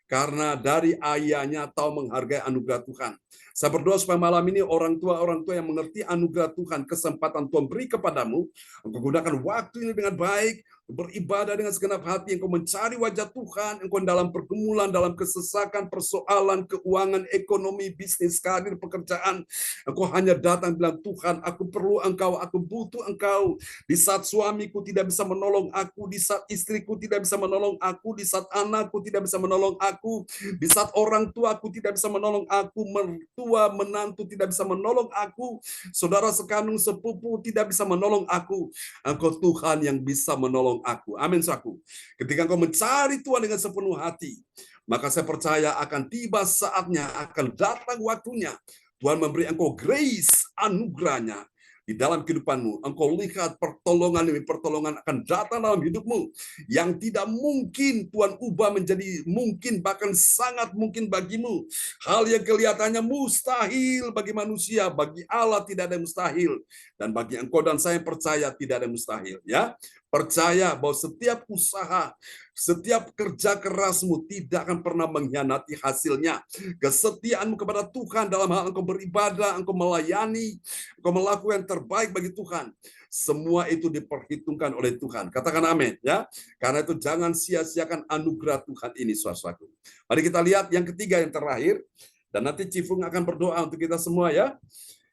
B: Karena dari ayahnya tahu menghargai anugerah Tuhan. Saya berdoa supaya malam ini orang tua yang mengerti anugerah Tuhan, kesempatan Tuhan beri kepadamu, engkau gunakan waktu ini dengan baik, beribadah dengan segenap hati, engkau mencari wajah Tuhan, engkau dalam pergumulan, dalam kesesakan, persoalan, keuangan, ekonomi, bisnis, karir, pekerjaan, engkau hanya datang bilang, Tuhan, aku perlu engkau, aku butuh engkau. Di saat suamiku tidak bisa menolong aku, di saat istriku tidak bisa menolong aku, di saat anakku tidak bisa menolong aku, di saat orang tuaku tidak bisa menolong aku, mertua, menantu tidak bisa menolong aku, saudara sekandung, sepupu tidak bisa menolong aku. Engkau Tuhan yang bisa menolong aku. Amin, saudaraku. Ketika engkau mencari Tuhan dengan sepenuh hati, maka saya percaya akan tiba saatnya, akan datang waktunya. Tuhan memberi engkau grace, anugerahnya di dalam kehidupanmu. Engkau lihat pertolongan demi pertolongan akan datang dalam hidupmu. Yang tidak mungkin Tuhan ubah menjadi mungkin, bahkan sangat mungkin bagimu. Hal yang kelihatannya mustahil bagi manusia, bagi Allah tidak ada yang mustahil. Dan bagi engkau dan saya percaya tidak ada yang mustahil. Ya, percaya bahwa setiap usaha, setiap kerja kerasmu tidak akan pernah mengkhianati hasilnya. Kesetiaanmu kepada Tuhan dalam hal engkau beribadah, engkau melayani, engkau melakukan yang terbaik bagi Tuhan. Semua itu diperhitungkan oleh Tuhan. Katakan amin ya. Karena itu jangan sia-siakan anugerah Tuhan ini, saudaraku. Mari kita lihat yang ketiga, yang terakhir. Dan nanti Cifung akan berdoa untuk kita semua ya.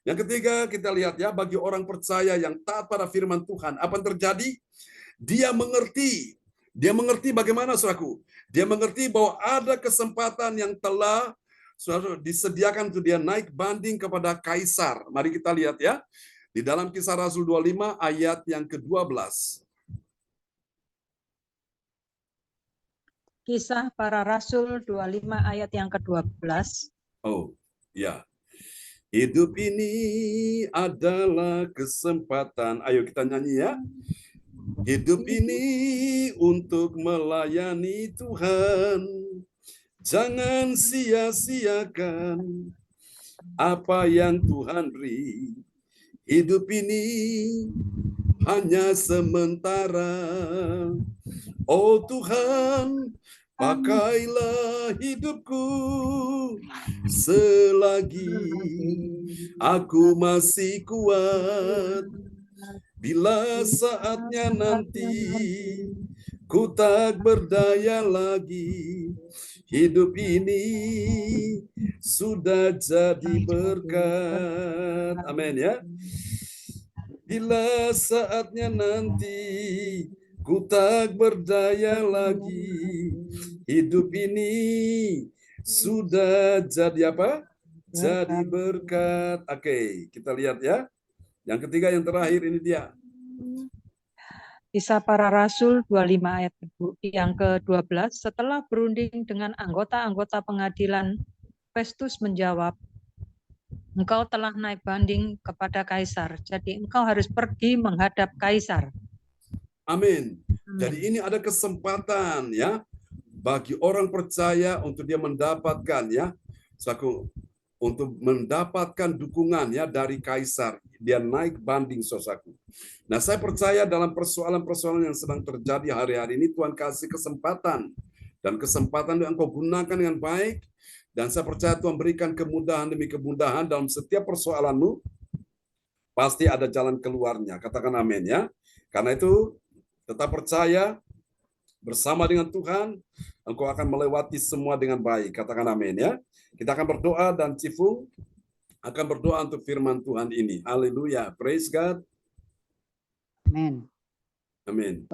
B: Yang ketiga kita lihat ya, bagi orang percaya yang taat pada firman Tuhan, apa yang terjadi? Dia mengerti bagaimana, saudaraku. Dia mengerti bahwa ada kesempatan yang telah disediakan untuk dia naik banding kepada Kaisar. Mari kita lihat ya. Di dalam Kisah Rasul 25 ayat yang ke-12.
C: Kisah Para Rasul 25 ayat yang ke-12.
B: Oh, ya. Hidup ini adalah kesempatan. Ayo kita nyanyi ya. Hidup ini untuk melayani Tuhan. Jangan sia-siakan apa yang Tuhan beri. hidup ini hanya sementara. Oh Tuhan, pakailah hidupku selagi aku masih kuat. Bila saatnya nanti ku tak berdaya lagi, hidup ini sudah jadi berkat. Amin ya. Bila saatnya nanti ku tak berdaya lagi, hidup ini sudah jadi apa? Jadi berkat. Oke, kita lihat ya. Yang ketiga, yang terakhir ini dia.
C: Kisah Para Rasul 25 ayat yang ke-12, setelah berunding dengan anggota-anggota pengadilan, Festus menjawab, engkau telah naik banding kepada Kaisar, jadi engkau harus pergi menghadap Kaisar.
B: Amin. Jadi ini ada kesempatan ya bagi orang percaya untuk dia mendapatkan ya untuk mendapatkan dukungan ya dari Kaisar. Dia naik banding saudaraku. Nah, saya percaya dalam persoalan-persoalan yang sedang terjadi hari-hari ini Tuhan kasih kesempatan, dan kesempatan yang engkau gunakan dengan baik, dan saya percaya Tuhan berikan kemudahan demi kemudahan dalam setiap persoalanmu. Pasti ada jalan keluarnya. Katakan amin ya. Karena itu tetap percaya bersama dengan Tuhan, engkau akan melewati semua dengan baik. Katakan amin ya. Kita akan berdoa dan Cifung akan berdoa untuk firman Tuhan ini. Haleluya. Praise God.
F: Amin.
B: Amin.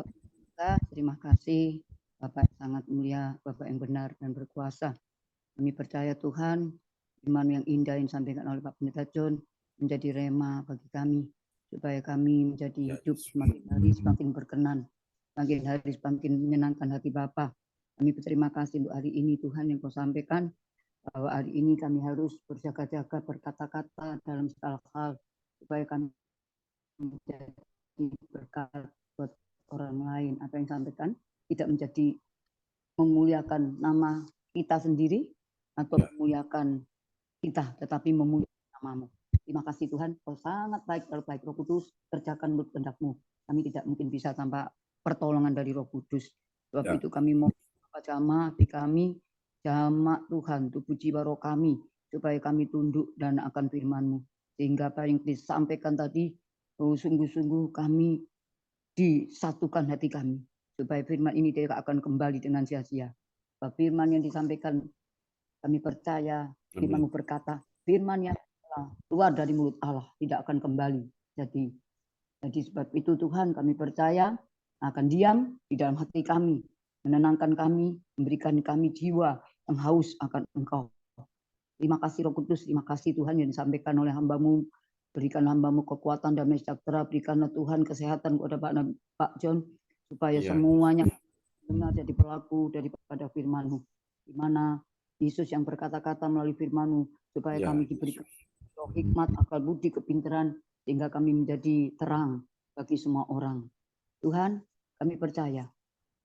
F: Terima kasih Bapak yang sangat mulia, Bapak yang benar dan berkuasa. Kami percaya Tuhan, firman yang indah yang disampaikan oleh Pak Pendeta John menjadi rema bagi kami, supaya kami menjadi hidup semakin hari semakin berkenan, semakin hari semakin menyenangkan hati Bapa. Kami berterima kasih untuk hari ini Tuhan yang Kau sampaikan, bahwa hari ini kami harus berjaga-jaga berkata-kata dalam segala hal, supaya kami menjadi berkat buat orang lain. Apa yang disampaikan tidak menjadi memuliakan nama kita sendiri atau memuliakan kita, tetapi memuliakan nama-Mu. Terima kasih Tuhan, Kau sangat baik, terbaik. Roh Kudus, kerjakan menurut kehendak-Mu. Kami tidak mungkin bisa tanpa pertolongan dari Roh Kudus. Sebab itu kami mau jamaah hati kami, jamaah Tuhan, tubuh jiwa roh kami, supaya kami tunduk dan akan firman-Mu. Sehingga apa yang disampaikan tadi, sungguh-sungguh kami disatukan hati kami, supaya firman ini tidak akan kembali dengan sia-sia. Firman yang disampaikan, kami percaya, firman-Mu berkata, firman yang keluar dari mulut Allah tidak akan kembali. Jadi sebab itu Tuhan, kami percaya akan diam di dalam hati kami, menenangkan kami, memberikan kami jiwa yang haus akan Engkau. Terima kasih Roh Kudus, terima kasih Tuhan yang disampaikan oleh hamba-Mu. Berikan hamba-Mu kekuatan dan sejahtera, berikanlah Tuhan kesehatan kepada Pak John, supaya semuanya benar jadi pelaku daripada firman-Mu. Di mana Yesus yang berkata-kata melalui firman-Mu, supaya kami diberikan hikmat, akal budi, kepintaran, sehingga kami menjadi terang bagi semua orang. Tuhan, kami percaya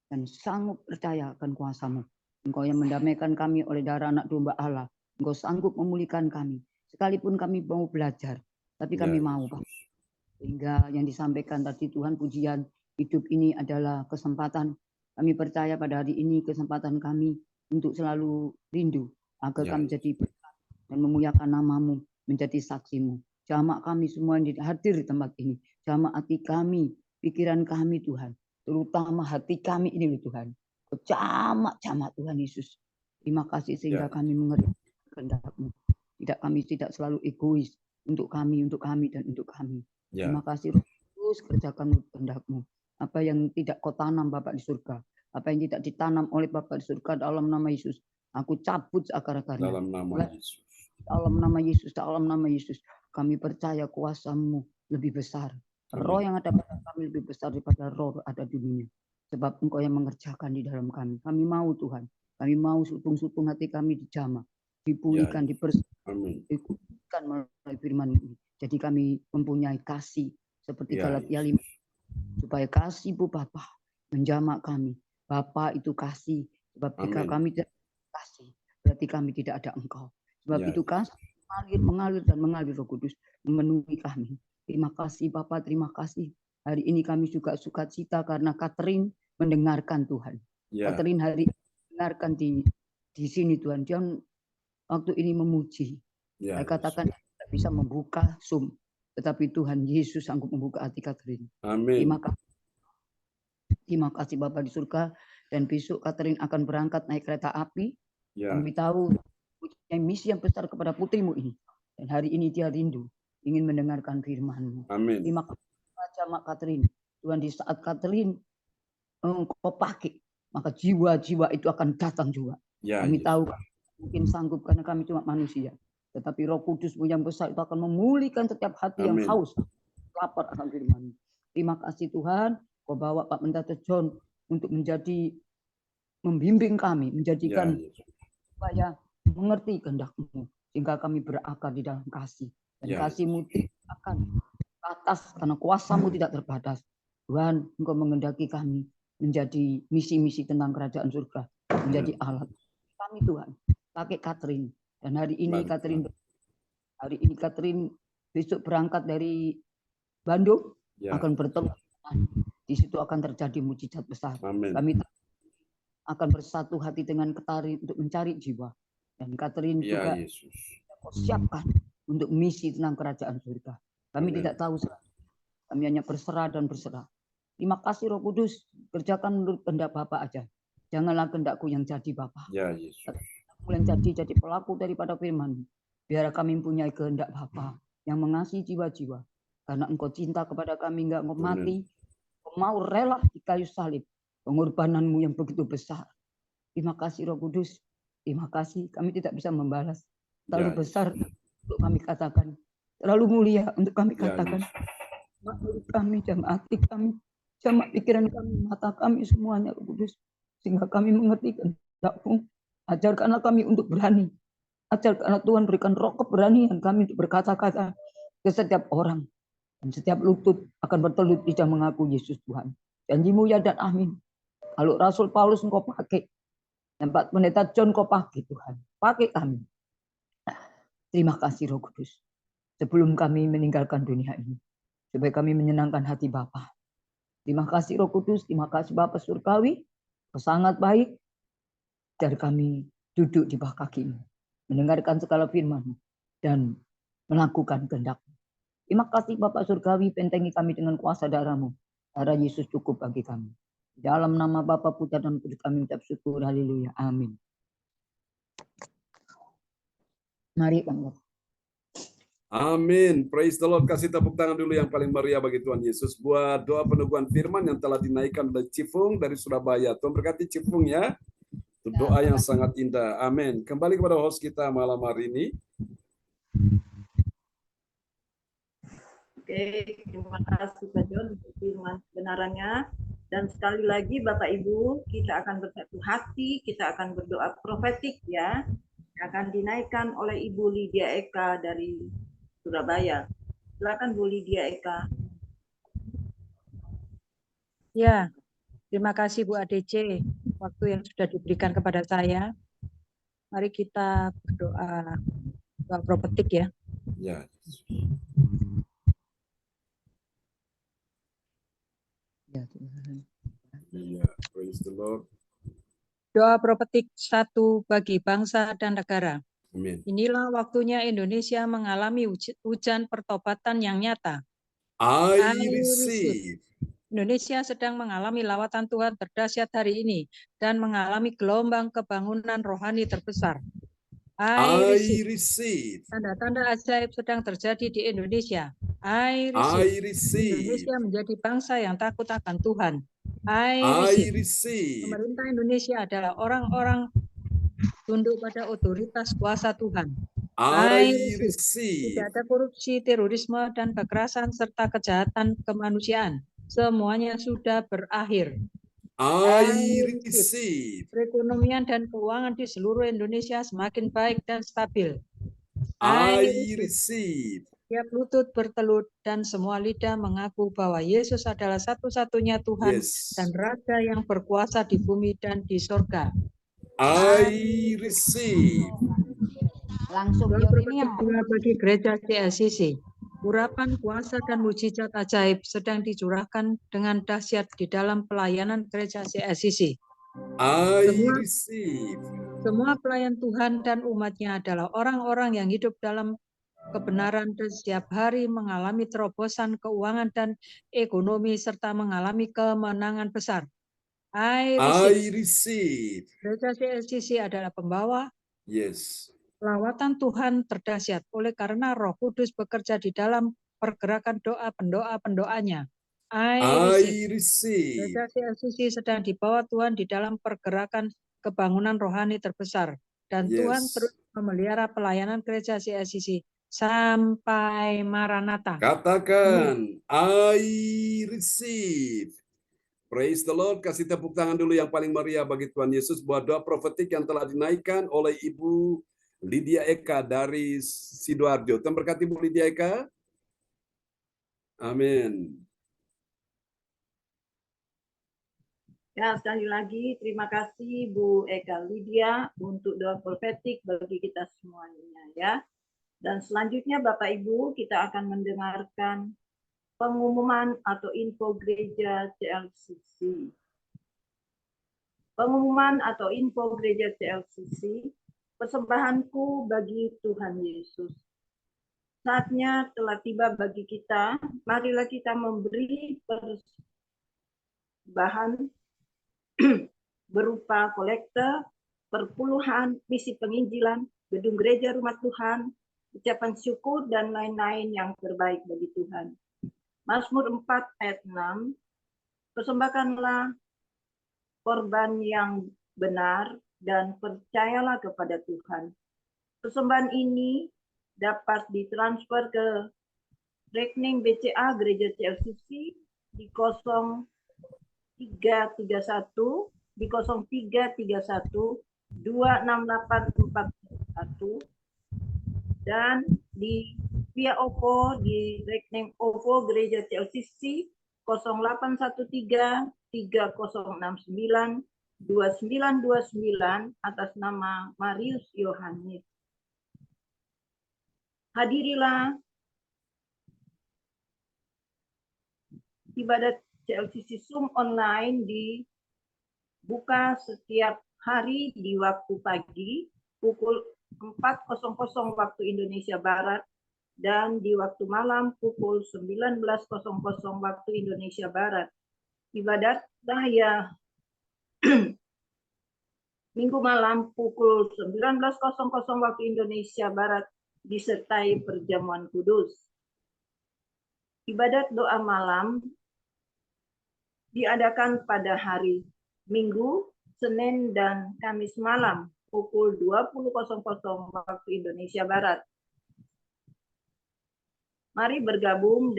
F: dan sanggup percaya akan kuasa-Mu. Engkau yang mendamaikan kami oleh darah anak domba Allah. Engkau sanggup memulihkan kami. Sekalipun kami mau belajar, tapi kami mau, Pak. Sehingga yang disampaikan tadi Tuhan, pujian hidup ini adalah kesempatan. Kami percaya pada hari ini kesempatan kami untuk selalu rindu agar kami menjadi berkat dan memuliakan nama-Mu, menjadi saksi-Mu. Jamaah kami semua yang hadir di tempat ini, jamaah hati kami, pikiran kami Tuhan, terutama hati kami ini Tuhan. Jamaah Tuhan Yesus. Terima kasih sehingga kami mengerti kehendak-Mu. Kami tidak selalu egois untuk kami, dan untuk kami. Terima kasih Roh Kudus, kerjakan kehendak-Mu. Apa yang tidak Kau tanam Bapak di surga, apa yang tidak ditanam oleh Bapak di surga, dalam nama Yesus, aku cabut akar-akarnya.
B: Dalam nama Yesus.
F: Dalam nama Yesus, dalam nama Yesus, kami percaya kuasa-Mu lebih besar. Roh yang ada pada kami lebih besar daripada roh ada di dunia. Sebab Engkau yang mengerjakan di dalam kami. Kami mau Tuhan, kami mau sutung-sutung hati kami dijamah, dipulihkan, dibersihkan, dikuatkan melalui firman ini. Jadi kami mempunyai kasih seperti Galatia 5, supaya kasih-Mu Bapa menjamah kami. Bapa itu kasih, sebab jika kami tidak kasih, berarti kami tidak ada Engkau. Sebab itu kasih mengalir dan mengalir Roh Kudus memenuhi kami. Terima kasih Bapak, terima kasih. Hari ini kami juga sukacita karena Catherine mendengarkan Tuhan.
B: Ya,
F: Catherine hari ini mendengarkan di sini Tuhan. Dia waktu ini memuji.
B: ya,
F: Saya katakan tidak bisa membuka Zoom, tetapi Tuhan Yesus sanggup membuka hati Catherine.
B: amin.
F: Terima kasih Bapak di surga. Dan besok Catherine akan berangkat naik kereta api.
B: Ya,
F: Kami tahu punya misi yang besar kepada putrimu ini. Dan hari ini dia rindu ingin mendengarkan firman-Mu.
B: amin.
F: Terima kasih Raja Mak Catherine. Tuhan, di saat Catherine Engkau pakai, maka jiwa-jiwa itu akan datang juga.
B: Ya,
F: Kami
B: Yesus.
F: tahu mungkin sanggup karena kami cuma manusia. Tetapi Roh Kudus-Mu yang besar itu akan memulihkan setiap hati yang
B: Amin.
F: haus, lapar akan firman-Mu. Terima kasih Tuhan, Kau bawa Pak Pendeta John untuk membimbing kami,
B: Ya,
F: menjadikan
B: Yesus.
F: supaya mengerti kehendak-Mu, sehingga kami berakar di dalam kasih. Dan
B: Ya,
F: kasih-Mu tidak akan batas, karena kuasa-Mu tidak terbatas. Tuhan, Engkau mengendaki kami menjadi misi-misi tentang kerajaan surga, menjadi alat kami Tuhan. Pakai Catherine. Dan hari ini
B: Mantap.
F: Catherine besok berangkat dari Bandung,
B: Ya,
F: akan bertemu. Di situ akan terjadi mujizat besar.
B: amin.
F: Kami akan bersatu hati dengan Catherine untuk mencari jiwa. Dan Catherine
B: Ya,
F: juga
B: Yesus.
F: siapkan untuk misi tentang kerajaan surga. Kami
B: Amin.
F: tidak tahu, kami hanya berserah dan berserah. Terima kasih Roh Kudus, kerjakan menurut kehendak Bapak aja. Janganlah kehendakku yang jadi Bapak.
B: Ya, Yesus.
F: Yang jadi pelaku daripada firman. Biar kami mempunyai kehendak Bapa yang mengasihi jiwa-jiwa. Karena Engkau cinta kepada kami, enggak Engkau mati. Engkau mau rela di kayu salib. Pengorbananmu yang begitu besar. Terima kasih Roh Kudus. Terima kasih. Kami tidak bisa membalas. Terlalu
B: Ya,
F: besar untuk kami katakan. Terlalu mulia untuk kami
B: Ya,
F: katakan.
B: Yesus.
F: Mulut kami, jam hati kami, jam pikiran kami, mata kami, semuanya Roh Kudus. Sehingga kami mengerti kehendak-Mu. Ajarkanlah kami untuk berani. Ajarkanlah Tuhan, berikan roh keberanian kami untuk berkata-kata ke setiap orang. Dan setiap lutut akan bertelut lidah mengaku Yesus Tuhan. Janji-Mu ya dan amin. Kalau Rasul Paulus Engkau pakai, dan Pak Pendeta John Engkau pakai Tuhan. Pakai kami. Terima kasih Roh Kudus. Sebelum kami meninggalkan dunia ini. Supaya kami menyenangkan hati Bapa. Terima kasih Roh Kudus. Terima kasih Bapa Surgawi. Kau sangat baik. Dan kami duduk di bawah kaki-Mu. Mendengarkan segala firman-Mu. Dan melakukan kehendak-Mu. Terima kasih Bapak Surgawi. Bentengi kami dengan kuasa darah-Mu. Darah Yesus cukup bagi kami. Dalam nama Bapa, Putra dan Kudus kami ucap syukur. Haleluya. Amin. Mari Bang.
B: Amin. Praise the Lord. Kasih tepuk tangan dulu yang paling meriah bagi Tuhan Yesus. Buat doa peneguhan firman yang telah dinaikkan oleh Cifung dari Surabaya. Tuhan berkati Cifung ya. Itu doa yang sangat indah. Amin. Kembali kepada host kita malam hari ini.
A: Oke, terima kasih Pak John untuk firman kebenarannya. Dan sekali lagi Bapak Ibu, kita akan bersatu hati, kita akan berdoa profetik ya. Akan dinaikkan oleh Ibu Lydia Eka dari Surabaya. Silakan Bu Lydia Eka.
C: Ya, terima kasih Bu ADC. Waktu yang sudah diberikan kepada saya. Mari kita berdoa profetik ya.
B: Ya.
F: Ya Tuhan.
B: Ya, praise the Lord.
C: Doa profetik 1 bagi bangsa dan negara.
B: Amin.
C: Inilah waktunya Indonesia mengalami hujan pertobatan yang nyata.
B: I receive.
C: Indonesia sedang mengalami lawatan Tuhan terdahsyat hari ini dan mengalami gelombang kebangunan rohani terbesar.
B: I receive.
C: Tanda-tanda ajaib sedang terjadi di Indonesia. I
B: receive.
C: Indonesia menjadi bangsa yang takut akan Tuhan. I
B: receive.
C: Pemerintah Indonesia adalah orang-orang tunduk pada otoritas kuasa Tuhan.
B: I receive.
C: Tidak ada korupsi, terorisme, dan kekerasan serta kejahatan kemanusiaan. Semuanya sudah berakhir.
B: I receive.
C: Perekonomian dan keuangan di seluruh Indonesia semakin baik dan stabil.
B: I receive.
C: Tiap lutut bertelut dan semua lidah mengaku bahwa Yesus adalah satu-satunya Tuhan dan Raja yang berkuasa di bumi dan di sorga.
B: I receive.
F: Langsung
C: bagi gereja CLCC. Urapan kuasa dan mujizat ajaib sedang dicurahkan dengan dahsyat di dalam pelayanan gereja CSCC.
B: I
C: Semua-
B: receive.
C: Semua pelayan Tuhan dan umatnya adalah orang-orang yang hidup dalam kebenaran dan setiap hari mengalami terobosan keuangan dan ekonomi serta mengalami kemenangan besar. I
B: I
C: receive.
B: receive.
C: Gereja CSCC adalah pembawa
B: Yes.
C: lawatan Tuhan terdahsyat oleh karena Roh Kudus bekerja di dalam pergerakan doa pendoa-pendoanya. I receive.
B: I receive.
C: Gereja CSCC sedang dibawa Tuhan di dalam pergerakan kebangunan rohani terbesar. Dan Tuhan
B: Yes.
C: terus memelihara pelayanan gereja CSCC sampai Maranatha.
B: Katakan, I receive. Praise the Lord. Kasih tepuk tangan dulu yang paling meriah bagi Tuhan Yesus buat doa profetik yang telah dinaikkan oleh Ibu Lydia Eka dari Sidoarjo. Tuhan berkati Bu Lydia Eka. Amin.
A: Ya, sekali lagi terima kasih Bu Eka Lydia untuk doa profetik bagi kita semuanya ya. Dan selanjutnya Bapak Ibu kita akan mendengarkan pengumuman atau info gereja CLCC. Pengumuman atau info gereja CLCC, persembahanku bagi Tuhan Yesus. Saatnya telah tiba bagi kita, marilah kita memberi persembahan berupa kolekte, perpuluhan, misi penginjilan, gedung gereja rumah Tuhan, ucapan syukur, dan lain-lain yang terbaik bagi Tuhan. Mazmur 4 ayat 6, persembahkanlah korban yang benar dan percayalah kepada Tuhan. Persembahan ini dapat ditransfer ke rekening BCA Gereja CLCC di 0331 di 0331 26841 dan di via OVO di rekening OVO Gereja CLCC 0813 3069 2929 atas nama Marius Yohanes. Hadirilah ibadat CLCC Zoom online dibuka setiap hari di waktu pagi pukul 4.00 waktu Indonesia Barat dan di waktu malam pukul 19.00 waktu Indonesia Barat. Ibadat dahya Minggu malam pukul 19.00 waktu Indonesia Barat disertai perjamuan kudus. Ibadat doa malam diadakan pada hari Minggu, Senin, dan Kamis malam pukul 20.00 waktu Indonesia Barat. Mari bergabung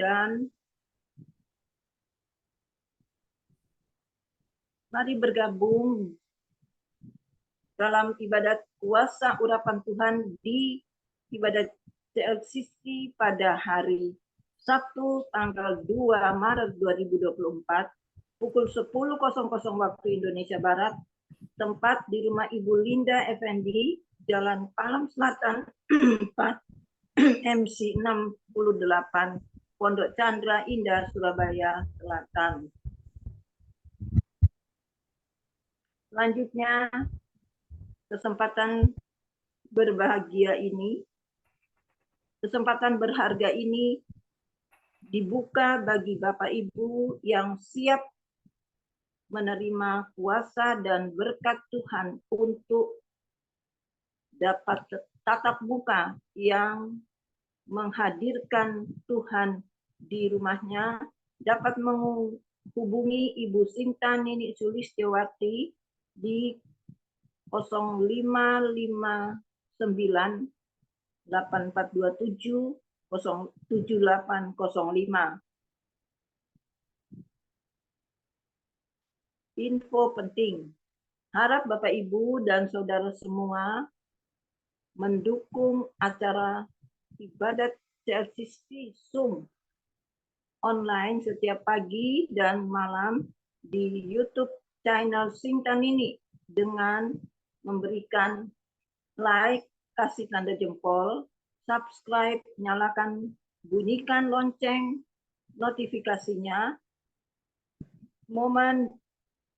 A: dalam ibadat kuasa urapan Tuhan di ibadat CLCC pada hari Sabtu tanggal 2 Maret 2024 pukul 10.00 waktu Indonesia Barat, tempat di rumah Ibu Linda Effendi, Jalan Palem Selatan 4 MC 68, Pondok Chandra Indah, Surabaya Selatan. Selanjutnya, kesempatan berharga ini dibuka bagi Bapak Ibu yang siap menerima kuasa dan berkat Tuhan untuk dapat tatap muka yang menghadirkan Tuhan di rumahnya, dapat menghubungi Ibu Sinta Nini Sulistiawati di 0559 8427 07805. Info penting. Harap Bapak Ibu dan saudara semua mendukung acara ibadat CLCC Zoom online setiap pagi dan malam di YouTube channel Sinta Nini dengan memberikan like, kasih tanda jempol, subscribe, nyalakan bunyikan lonceng notifikasinya,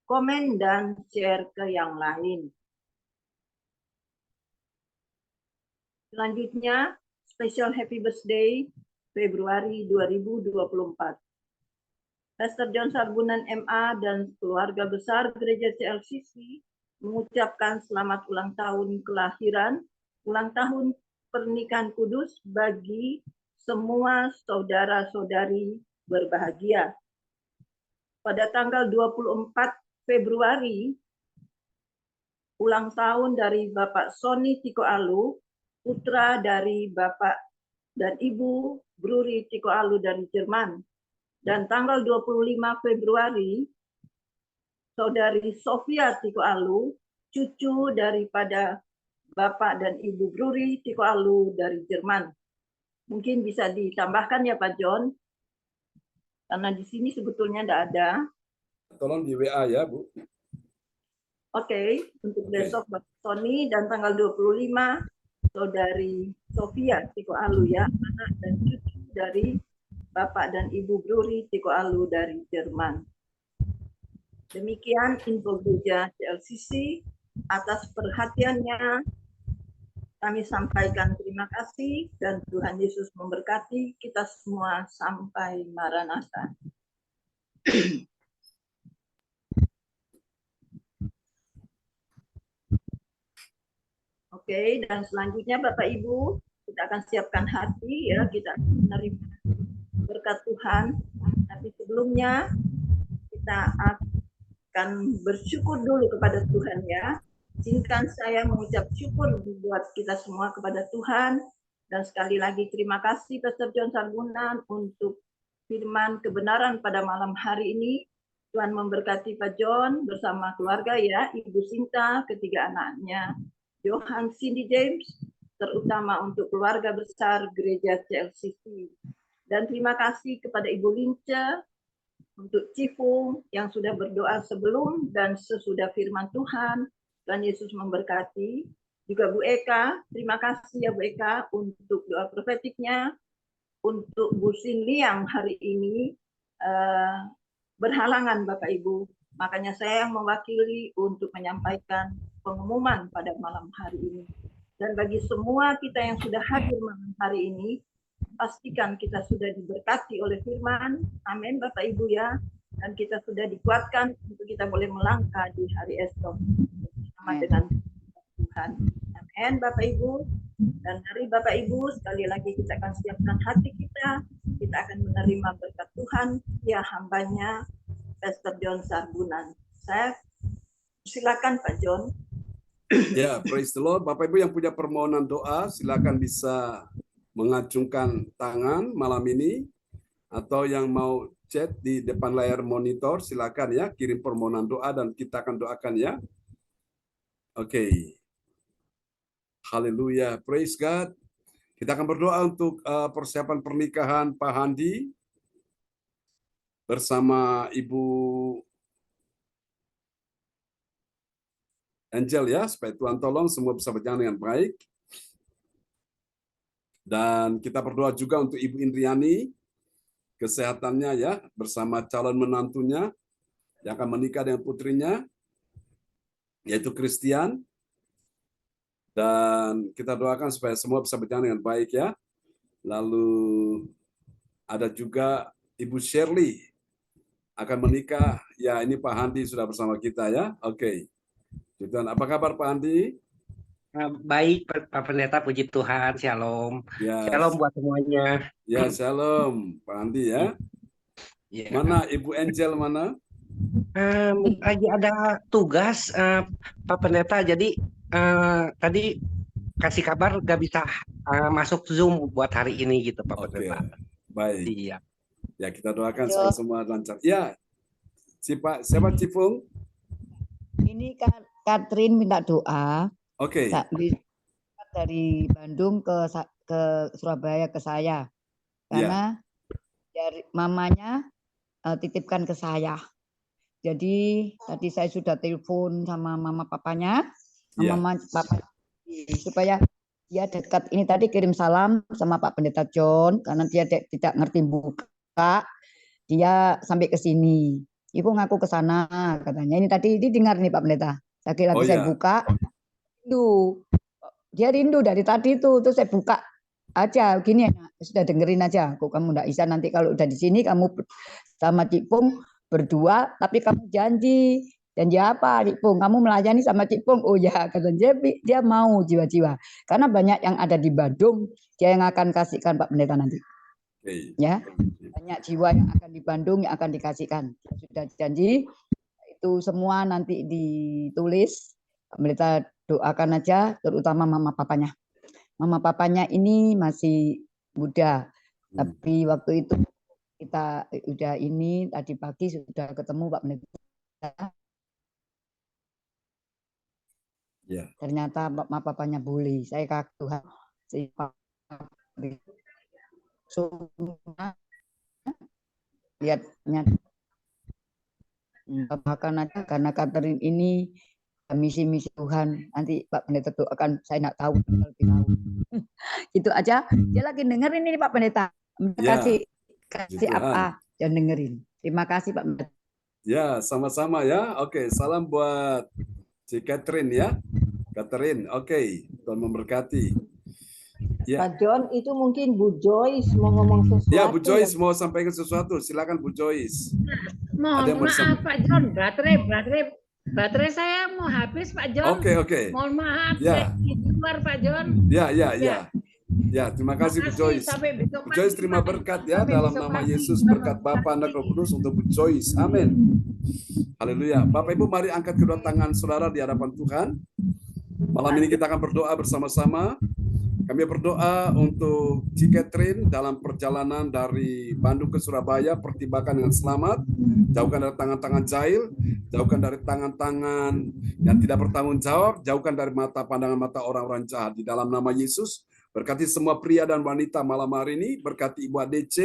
A: komen dan share ke yang lain. Selanjutnya, special happy birthday Februari 2024. Pastor John Sarbunan MA dan keluarga besar Gereja CLCC mengucapkan selamat ulang tahun kelahiran, ulang tahun pernikahan kudus bagi semua saudara-saudari berbahagia. Pada tanggal 24 Februari, ulang tahun dari Bapak Sony Tiko Alu, putra dari Bapak dan Ibu Bruri Tiko Alu dari Jerman. Dan tanggal 25 Februari, Saudari Sofia Tiko Alu, cucu daripada Bapak dan Ibu Bruri Tiko Alu dari Jerman. Mungkin bisa ditambahkan ya Pak John, karena di sini sebetulnya tidak ada.
B: Tolong di WA ya, Bu.
A: Oke, untuk besok Bapak Sony dan tanggal 25 Saudari Sofia Tiko Alu ya, anak dan cucu dari Bapak dan Ibu Bruri Tiko Alu dari Jerman. Demikian info Gereja CLCC. Atas perhatiannya kami sampaikan terima kasih dan Tuhan Yesus memberkati kita semua sampai Maranatha. Oke, dan selanjutnya Bapak Ibu, kita akan siapkan hati ya, kita akan menerima berkat Tuhan. Tapi sebelumnya kita akan bersyukur dulu kepada Tuhan ya. Izinkan saya mengucap syukur buat kita semua kepada Tuhan. Dan sekali lagi terima kasih Pastor John Sarbunan untuk firman kebenaran pada malam hari ini. Tuhan memberkati Pak John bersama keluarga ya, Ibu Sinta, ketiga anaknya, Johan Cindy James, terutama untuk keluarga besar Gereja CLCC. Dan terima kasih kepada Ibu Lince, untuk Cifung yang sudah berdoa sebelum dan sesudah firman Tuhan. Tuhan Yesus memberkati. Juga Bu Eka, terima kasih ya Bu Eka untuk doa profetiknya. Untuk Bu Sinli yang hari ini berhalangan Bapak Ibu. Makanya saya yang mewakili untuk menyampaikan pengumuman pada malam hari ini. Dan bagi semua kita yang sudah hadir malam hari ini, pastikan kita sudah diberkati oleh firman. Amin Bapak Ibu ya. Dan kita sudah dikuatkan untuk kita boleh melangkah di hari esok bersama dengan Tuhan. Amin Bapak Ibu. Dan dari Bapak Ibu sekali lagi kita akan siapkan hati kita. Kita akan menerima berkat Tuhan. Ya hambanya Pastor John Sarbunan. Saya silakan Pak John.
B: Ya, praise the Lord. Bapak Ibu yang punya permohonan doa, silakan bisa mengacungkan tangan malam ini, atau yang mau chat di depan layar monitor, silakan ya, kirim permohonan doa dan kita akan doakan ya. Oke. Haleluya, praise God. Kita akan berdoa untuk persiapan pernikahan Pak Handi bersama Ibu Angel ya, supaya Tuhan tolong semua bisa berjalan dengan baik. Dan kita berdoa juga untuk Ibu Indriani, kesehatannya ya, bersama calon menantunya yang akan menikah dengan putrinya, yaitu Christian. Dan kita doakan supaya semua bisa berjalan dengan baik ya. Lalu ada juga Ibu Shirley akan menikah. Ya, ini Pak Handi sudah bersama kita ya. Oke. Dan apa kabar Pak Handi?
G: Baik, Pak Pendeta, puji Tuhan, shalom.
B: Ya,
G: Shalom buat semuanya.
B: ya shalom Pak Handi ya.
G: Ya.
B: Mana Ibu Angel mana?
G: Lagi ada tugas Pak Pendeta, jadi tadi kasih kabar gak bisa masuk Zoom buat hari ini gitu Pak
B: Oke,
G: Pendeta.
B: baik.
G: Iya.
B: Ya kita doakan supaya semua lancar. Ya, siapa Cifung?
F: Ini Katrin minta doa.
B: Oke.
F: Dari Bandung ke Surabaya ke saya. Karena dari mamanya titipkan ke saya. Jadi tadi saya sudah telepon sama mama papanya, mama papa supaya dia dekat ini tadi kirim salam sama Pak Pendeta John karena dia tidak ngerti buka, dia sampai ke sini. Ibu ngaku ke sana katanya. Ini tadi dengar nih Pak Pendeta. Lagi saya buka, dia rindu dari tadi tuh, terus saya buka aja gini ya, sudah dengerin aja. Kok kamu enggak bisa nanti kalau udah di sini kamu sama Cipung berdua, tapi kamu janji apa Cipung, kamu melayani sama Cipung. Oh ya, katanya dia mau jiwa-jiwa. Karena banyak yang ada di Bandung, dia yang akan kasihkan Pak Pendeta nanti. Ya, banyak jiwa yang akan di Bandung yang akan dikasihkan. Sudah janji itu semua nanti ditulis. Pak Pendeta doakan aja, terutama mama papanya. Mama papanya ini masih muda, tapi waktu itu kita udah ini tadi pagi sudah ketemu Pak Pendeta. Ternyata mama papanya boleh. Saya kagum Tuhan. Lihatnya bahkan aja karena Catherine ini misi-misi Tuhan. Nanti Pak Pendeta doakan, saya nggak tahu lebih tahu. Itu aja. Dia lagi dengerin ini Pak Pendeta. Kasih apa dan dengerin. Terima kasih Pak Pendeta.
B: Ya, sama-sama ya. Oke, salam buat si Catherine ya. Catherine, oke. Tuhan memberkati. Ya.
A: Pak John, itu mungkin Bu Joyce mau ngomong sesuatu.
B: Ya, Bu Joyce mau sampaikan sesuatu. Silakan Bu Joyce.
H: Mohon maaf Pak John, baterai saya mau habis Pak John.
B: Oke.
H: Mohon maaf,
B: ya.
H: Saya keluar Pak John.
B: Ya, terima kasih Bu Joyce. Bu Joyce terima berkat ya dalam nama Yesus, berkat Bapa, Anak, Roh Kudus untuk Bu Joyce. Amin. Haleluya. Bapak Ibu, mari angkat kedua tangan saudara di hadapan Tuhan. Malam ini kita akan berdoa bersama-sama. Kami berdoa untuk Ci Catherine dalam perjalanan dari Bandung ke Surabaya, pertimbangkan dengan selamat, jauhkan dari tangan-tangan jahil, jauhkan dari tangan-tangan yang tidak bertanggung jawab, jauhkan dari mata pandangan mata orang-orang jahat. Di dalam nama Yesus, berkati semua pria dan wanita malam hari ini, berkati Ibu ADC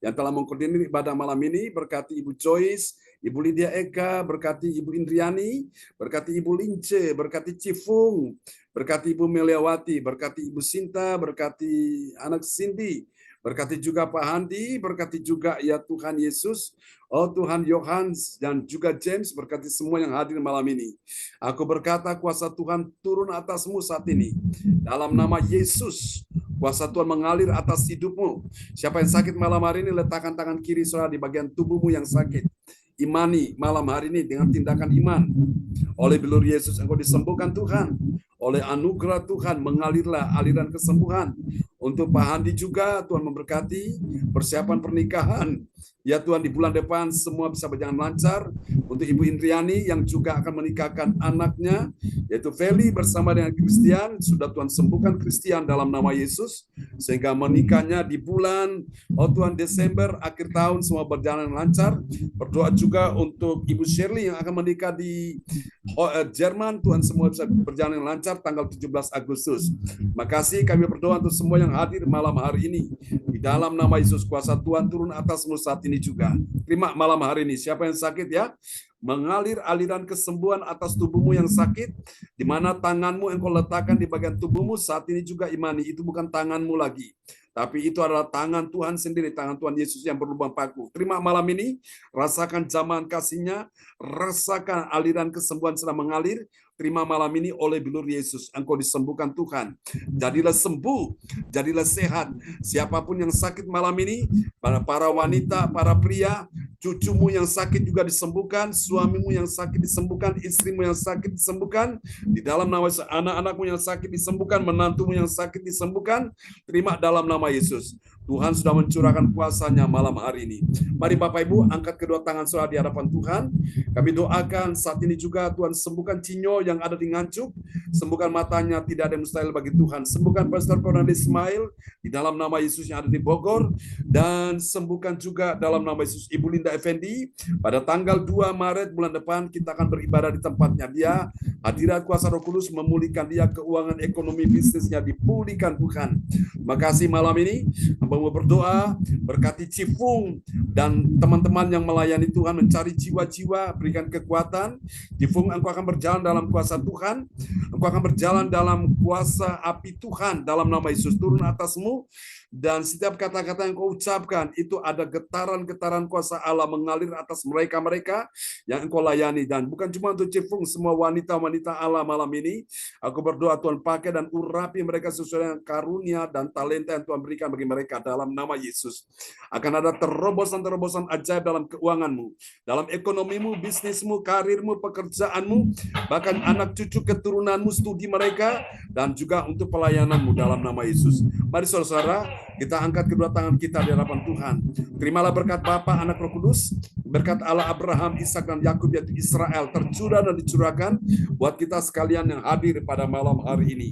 B: yang telah mengkoordinir ibadah malam ini, berkati Ibu Joyce, Ibu Lydia Eka, berkati Ibu Indriani, berkati Ibu Lince, berkati Cifung, berkati Ibu Meliawati, berkati Ibu Sinta, berkati anak Cindy, berkati juga Pak Handi, berkati juga ya Tuhan Yesus, oh Tuhan Yohanes dan juga James, berkati semua yang hadir malam ini. Aku berkata kuasa Tuhan turun atasmu saat ini. Dalam nama Yesus, kuasa Tuhan mengalir atas hidupmu. Siapa yang sakit malam hari ini, letakkan tangan kiri saudara di bagian tubuhmu yang sakit. Imani malam hari ini dengan tindakan iman. Oleh bilur Yesus engkau disembuhkan Tuhan. Oleh anugerah Tuhan mengalirlah aliran kesembuhan. Untuk Pak Handi juga Tuhan memberkati persiapan pernikahan. Ya Tuhan, di bulan depan semua bisa berjalan lancar. Untuk Ibu Indriani yang juga akan menikahkan anaknya, yaitu Feli bersama dengan Christian, sudah Tuhan sembuhkan Christian dalam nama Yesus, sehingga menikahnya di bulan, oh Tuhan, Desember, akhir tahun semua berjalan lancar. Berdoa juga untuk Ibu Shirley yang akan menikah di Jerman, Tuhan semua bisa berjalan lancar tanggal 17 Agustus. Makasih, kami berdoa untuk semua yang hadir malam hari ini. Di dalam nama Yesus, kuasa Tuhan turun atasmu saat ini juga. Terima malam hari ini. Siapa yang sakit ya? Mengalir aliran kesembuhan atas tubuhmu yang sakit, di mana tanganmu engkau letakkan di bagian tubuhmu saat ini juga imani. Itu bukan tanganmu lagi, tapi itu adalah tangan Tuhan sendiri, tangan Tuhan Yesus yang berlubang paku. Terima malam ini, rasakan zaman kasih-Nya, rasakan aliran kesembuhan sedang mengalir. Terima malam ini oleh bilur Yesus, engkau disembuhkan Tuhan. Jadilah sembuh, jadilah sehat. Siapapun yang sakit malam ini, para wanita, para pria, cucumu yang sakit juga disembuhkan, suamimu yang sakit disembuhkan, istrimu yang sakit disembuhkan, di dalam nama Yesus, anak-anakmu yang sakit disembuhkan, menantumu yang sakit disembuhkan. Terima dalam nama Yesus. Tuhan sudah mencurahkan kuasa-Nya malam hari ini. Mari Bapak Ibu, angkat kedua tangan saudara di hadapan Tuhan. Kami doakan saat ini juga Tuhan sembuhkan Cinyo yang ada di Nganjuk. Sembuhkan matanya, tidak ada yang mustahil bagi Tuhan. Sembuhkan Pastor Fernando Ismail di dalam nama Yesus yang ada di Bogor. Dan sembuhkan juga dalam nama Yesus Ibu Linda Effendi. Pada tanggal 2 Maret bulan depan kita akan beribadah di tempatnya dia. Hadirat kuasa Roh Kudus memulihkan dia, keuangan ekonomi bisnisnya dipulihkan Tuhan. Makasih malam ini. Hamba mau berdoa, berkati Cifung, dan teman-teman yang melayani Tuhan mencari jiwa-jiwa, berikan kekuatan. Jifung, engkau akan berjalan dalam kuasa Tuhan, engkau akan berjalan dalam kuasa api Tuhan, dalam nama Yesus turun atasmu, dan setiap kata-kata yang kau ucapkan itu ada getaran-getaran kuasa Allah mengalir atas mereka-mereka yang engkau layani. Dan bukan cuma untuk Jifung, semua wanita-wanita Allah malam ini, aku berdoa Tuhan pakai dan urapi mereka sesuai dengan karunia dan talenta yang Tuhan berikan bagi mereka dalam nama Yesus. Akan ada terobosan-terobosan ajaib dalam keuanganmu, dalam ekonomimu, bisnismu, karirmu, pekerjaanmu, bahkan anak cucu keturunanmu, studi mereka, dan juga untuk pelayananmu dalam nama Yesus. Mari saudara-saudara, kita angkat kedua tangan kita di hadapan Tuhan. Terimalah berkat Bapa, Anak, Roh Kudus, berkat Allah Abraham, Ishak, dan Yakub yaitu Israel tercurah dan dicurahkan buat kita sekalian yang hadir pada malam hari ini.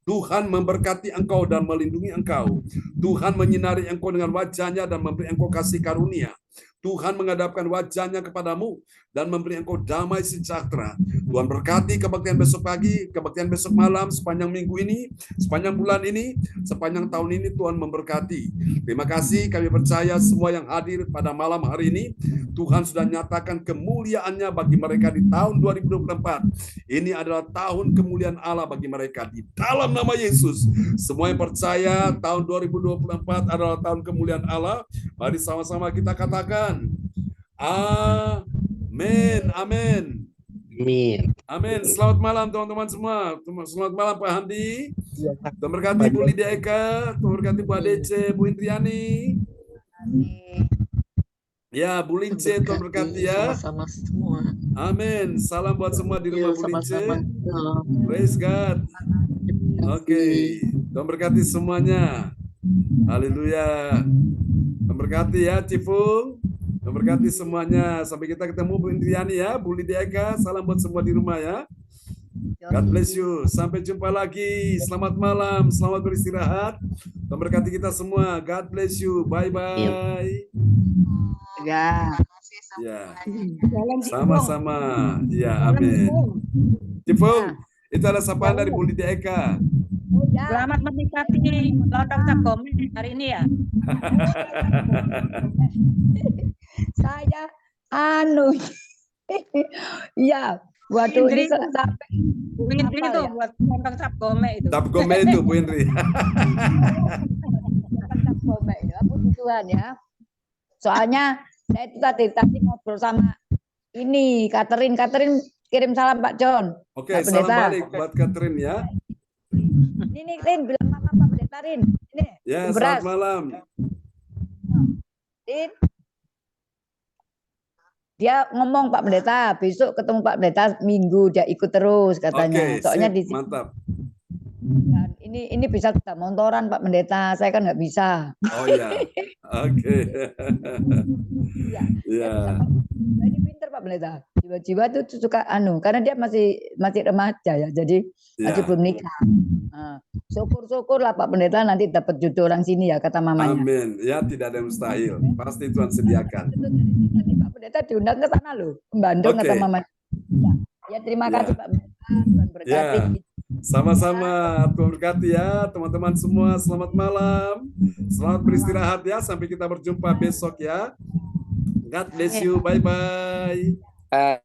B: Tuhan memberkati engkau dan melindungi engkau. Tuhan menyinari engkau dengan wajahnya dan memberi engkau kasih karunia. Tuhan menghadapkan wajahnya kepadamu dan memberi engkau damai sejahtera. Tuhan berkati kebaktian besok pagi, kebaktian besok malam, sepanjang minggu ini, sepanjang bulan ini, sepanjang tahun ini Tuhan memberkati. Terima kasih, kami percaya semua yang hadir pada malam hari ini, Tuhan sudah nyatakan kemuliaannya bagi mereka di tahun 2024. Ini adalah tahun kemuliaan Allah bagi mereka di dalam nama Yesus. Semua yang percaya tahun 2024 adalah tahun kemuliaan Allah, mari sama-sama kita katakan, amin, amin.
G: Amin.
B: Amin. Selamat malam teman-teman semua. Selamat malam Pak Handi. Tuhan berkati Bu Lydia Eka, Tuhan berkati Bu Adece, Bu Indriani. Ya, Bu Lince, Tuhan berkati ya.
E: Sama-sama semua.
B: Amin. Salam buat semua di rumah Bu Lince.
E: Sama-sama.
B: Praise God. Oke. Tuhan berkati semuanya. Haleluya. Tuhan berkati ya, Cifung. Tuhan berkati semuanya. Sampai kita ketemu Bu Indriani ya, Bu Lydia Eka. Salam buat semua di rumah ya. God bless you. Sampai jumpa lagi. Selamat malam. Selamat beristirahat. Tuhan berkati kita semua. God bless you. Bye-bye.
F: Ya.
B: Ya. Sama-sama. Ya, amin. Cifung, itu adalah sapaan dari Bu Lydia Eka.
C: Selamat menikmati lontong cap gome hari ini ya.
I: Saya ya waduh ini sampai
C: Bu Indri itu
I: ya?
C: buat lontong cap gome itu.
B: Cap gome itu Bu Indri.
I: cap gome ya, puji Tuhan ya. Soalnya saya itu tadi ngobrol sama ini Catherine kirim salam Pak John.
B: Oke,
I: Pak
B: salam
I: Pendeta.
B: balik buat Catherine ya.
I: Ini Rin bilang mama Pak Pendeta Rin. Ini
B: Ya,
I: beras.
B: selamat malam.
I: Rin. Dia ngomong Pak Pendeta, besok ketemu Pak Pendeta Minggu dia ikut terus katanya.
B: Oke,
I: Soalnya
B: sip,
I: di sini
B: mantap.
I: dan ini bisa kita montoran Pak Pendeta, saya kan nggak bisa.
B: Oh ya. Oke.
I: Iya.
B: Ya.
I: Ini pinter Pak Pendeta. Jiwa-jiwa tuh suka karena dia masih remaja ya, jadi masih
B: Ya.
I: belum nikah. Nah, syukur-syukur lah Pak Pendeta nanti dapat jodoh orang sini ya kata mamanya.
B: Amin. Ya, tidak ada yang mustahil. Pasti Tuhan sediakan.
I: Betul, dari sini nanti Pak Pendeta diundang ke sana loh, ke Bandung
B: Oke.
I: kata mamanya. Ya terima
B: Ya.
I: kasih Pak Pendeta, Tuhan berkati.
B: Ya. Sama-sama. Tuhan berkati ya, teman-teman semua. Selamat malam. Selamat beristirahat ya. Sampai kita berjumpa besok ya. God bless you. Bye-bye.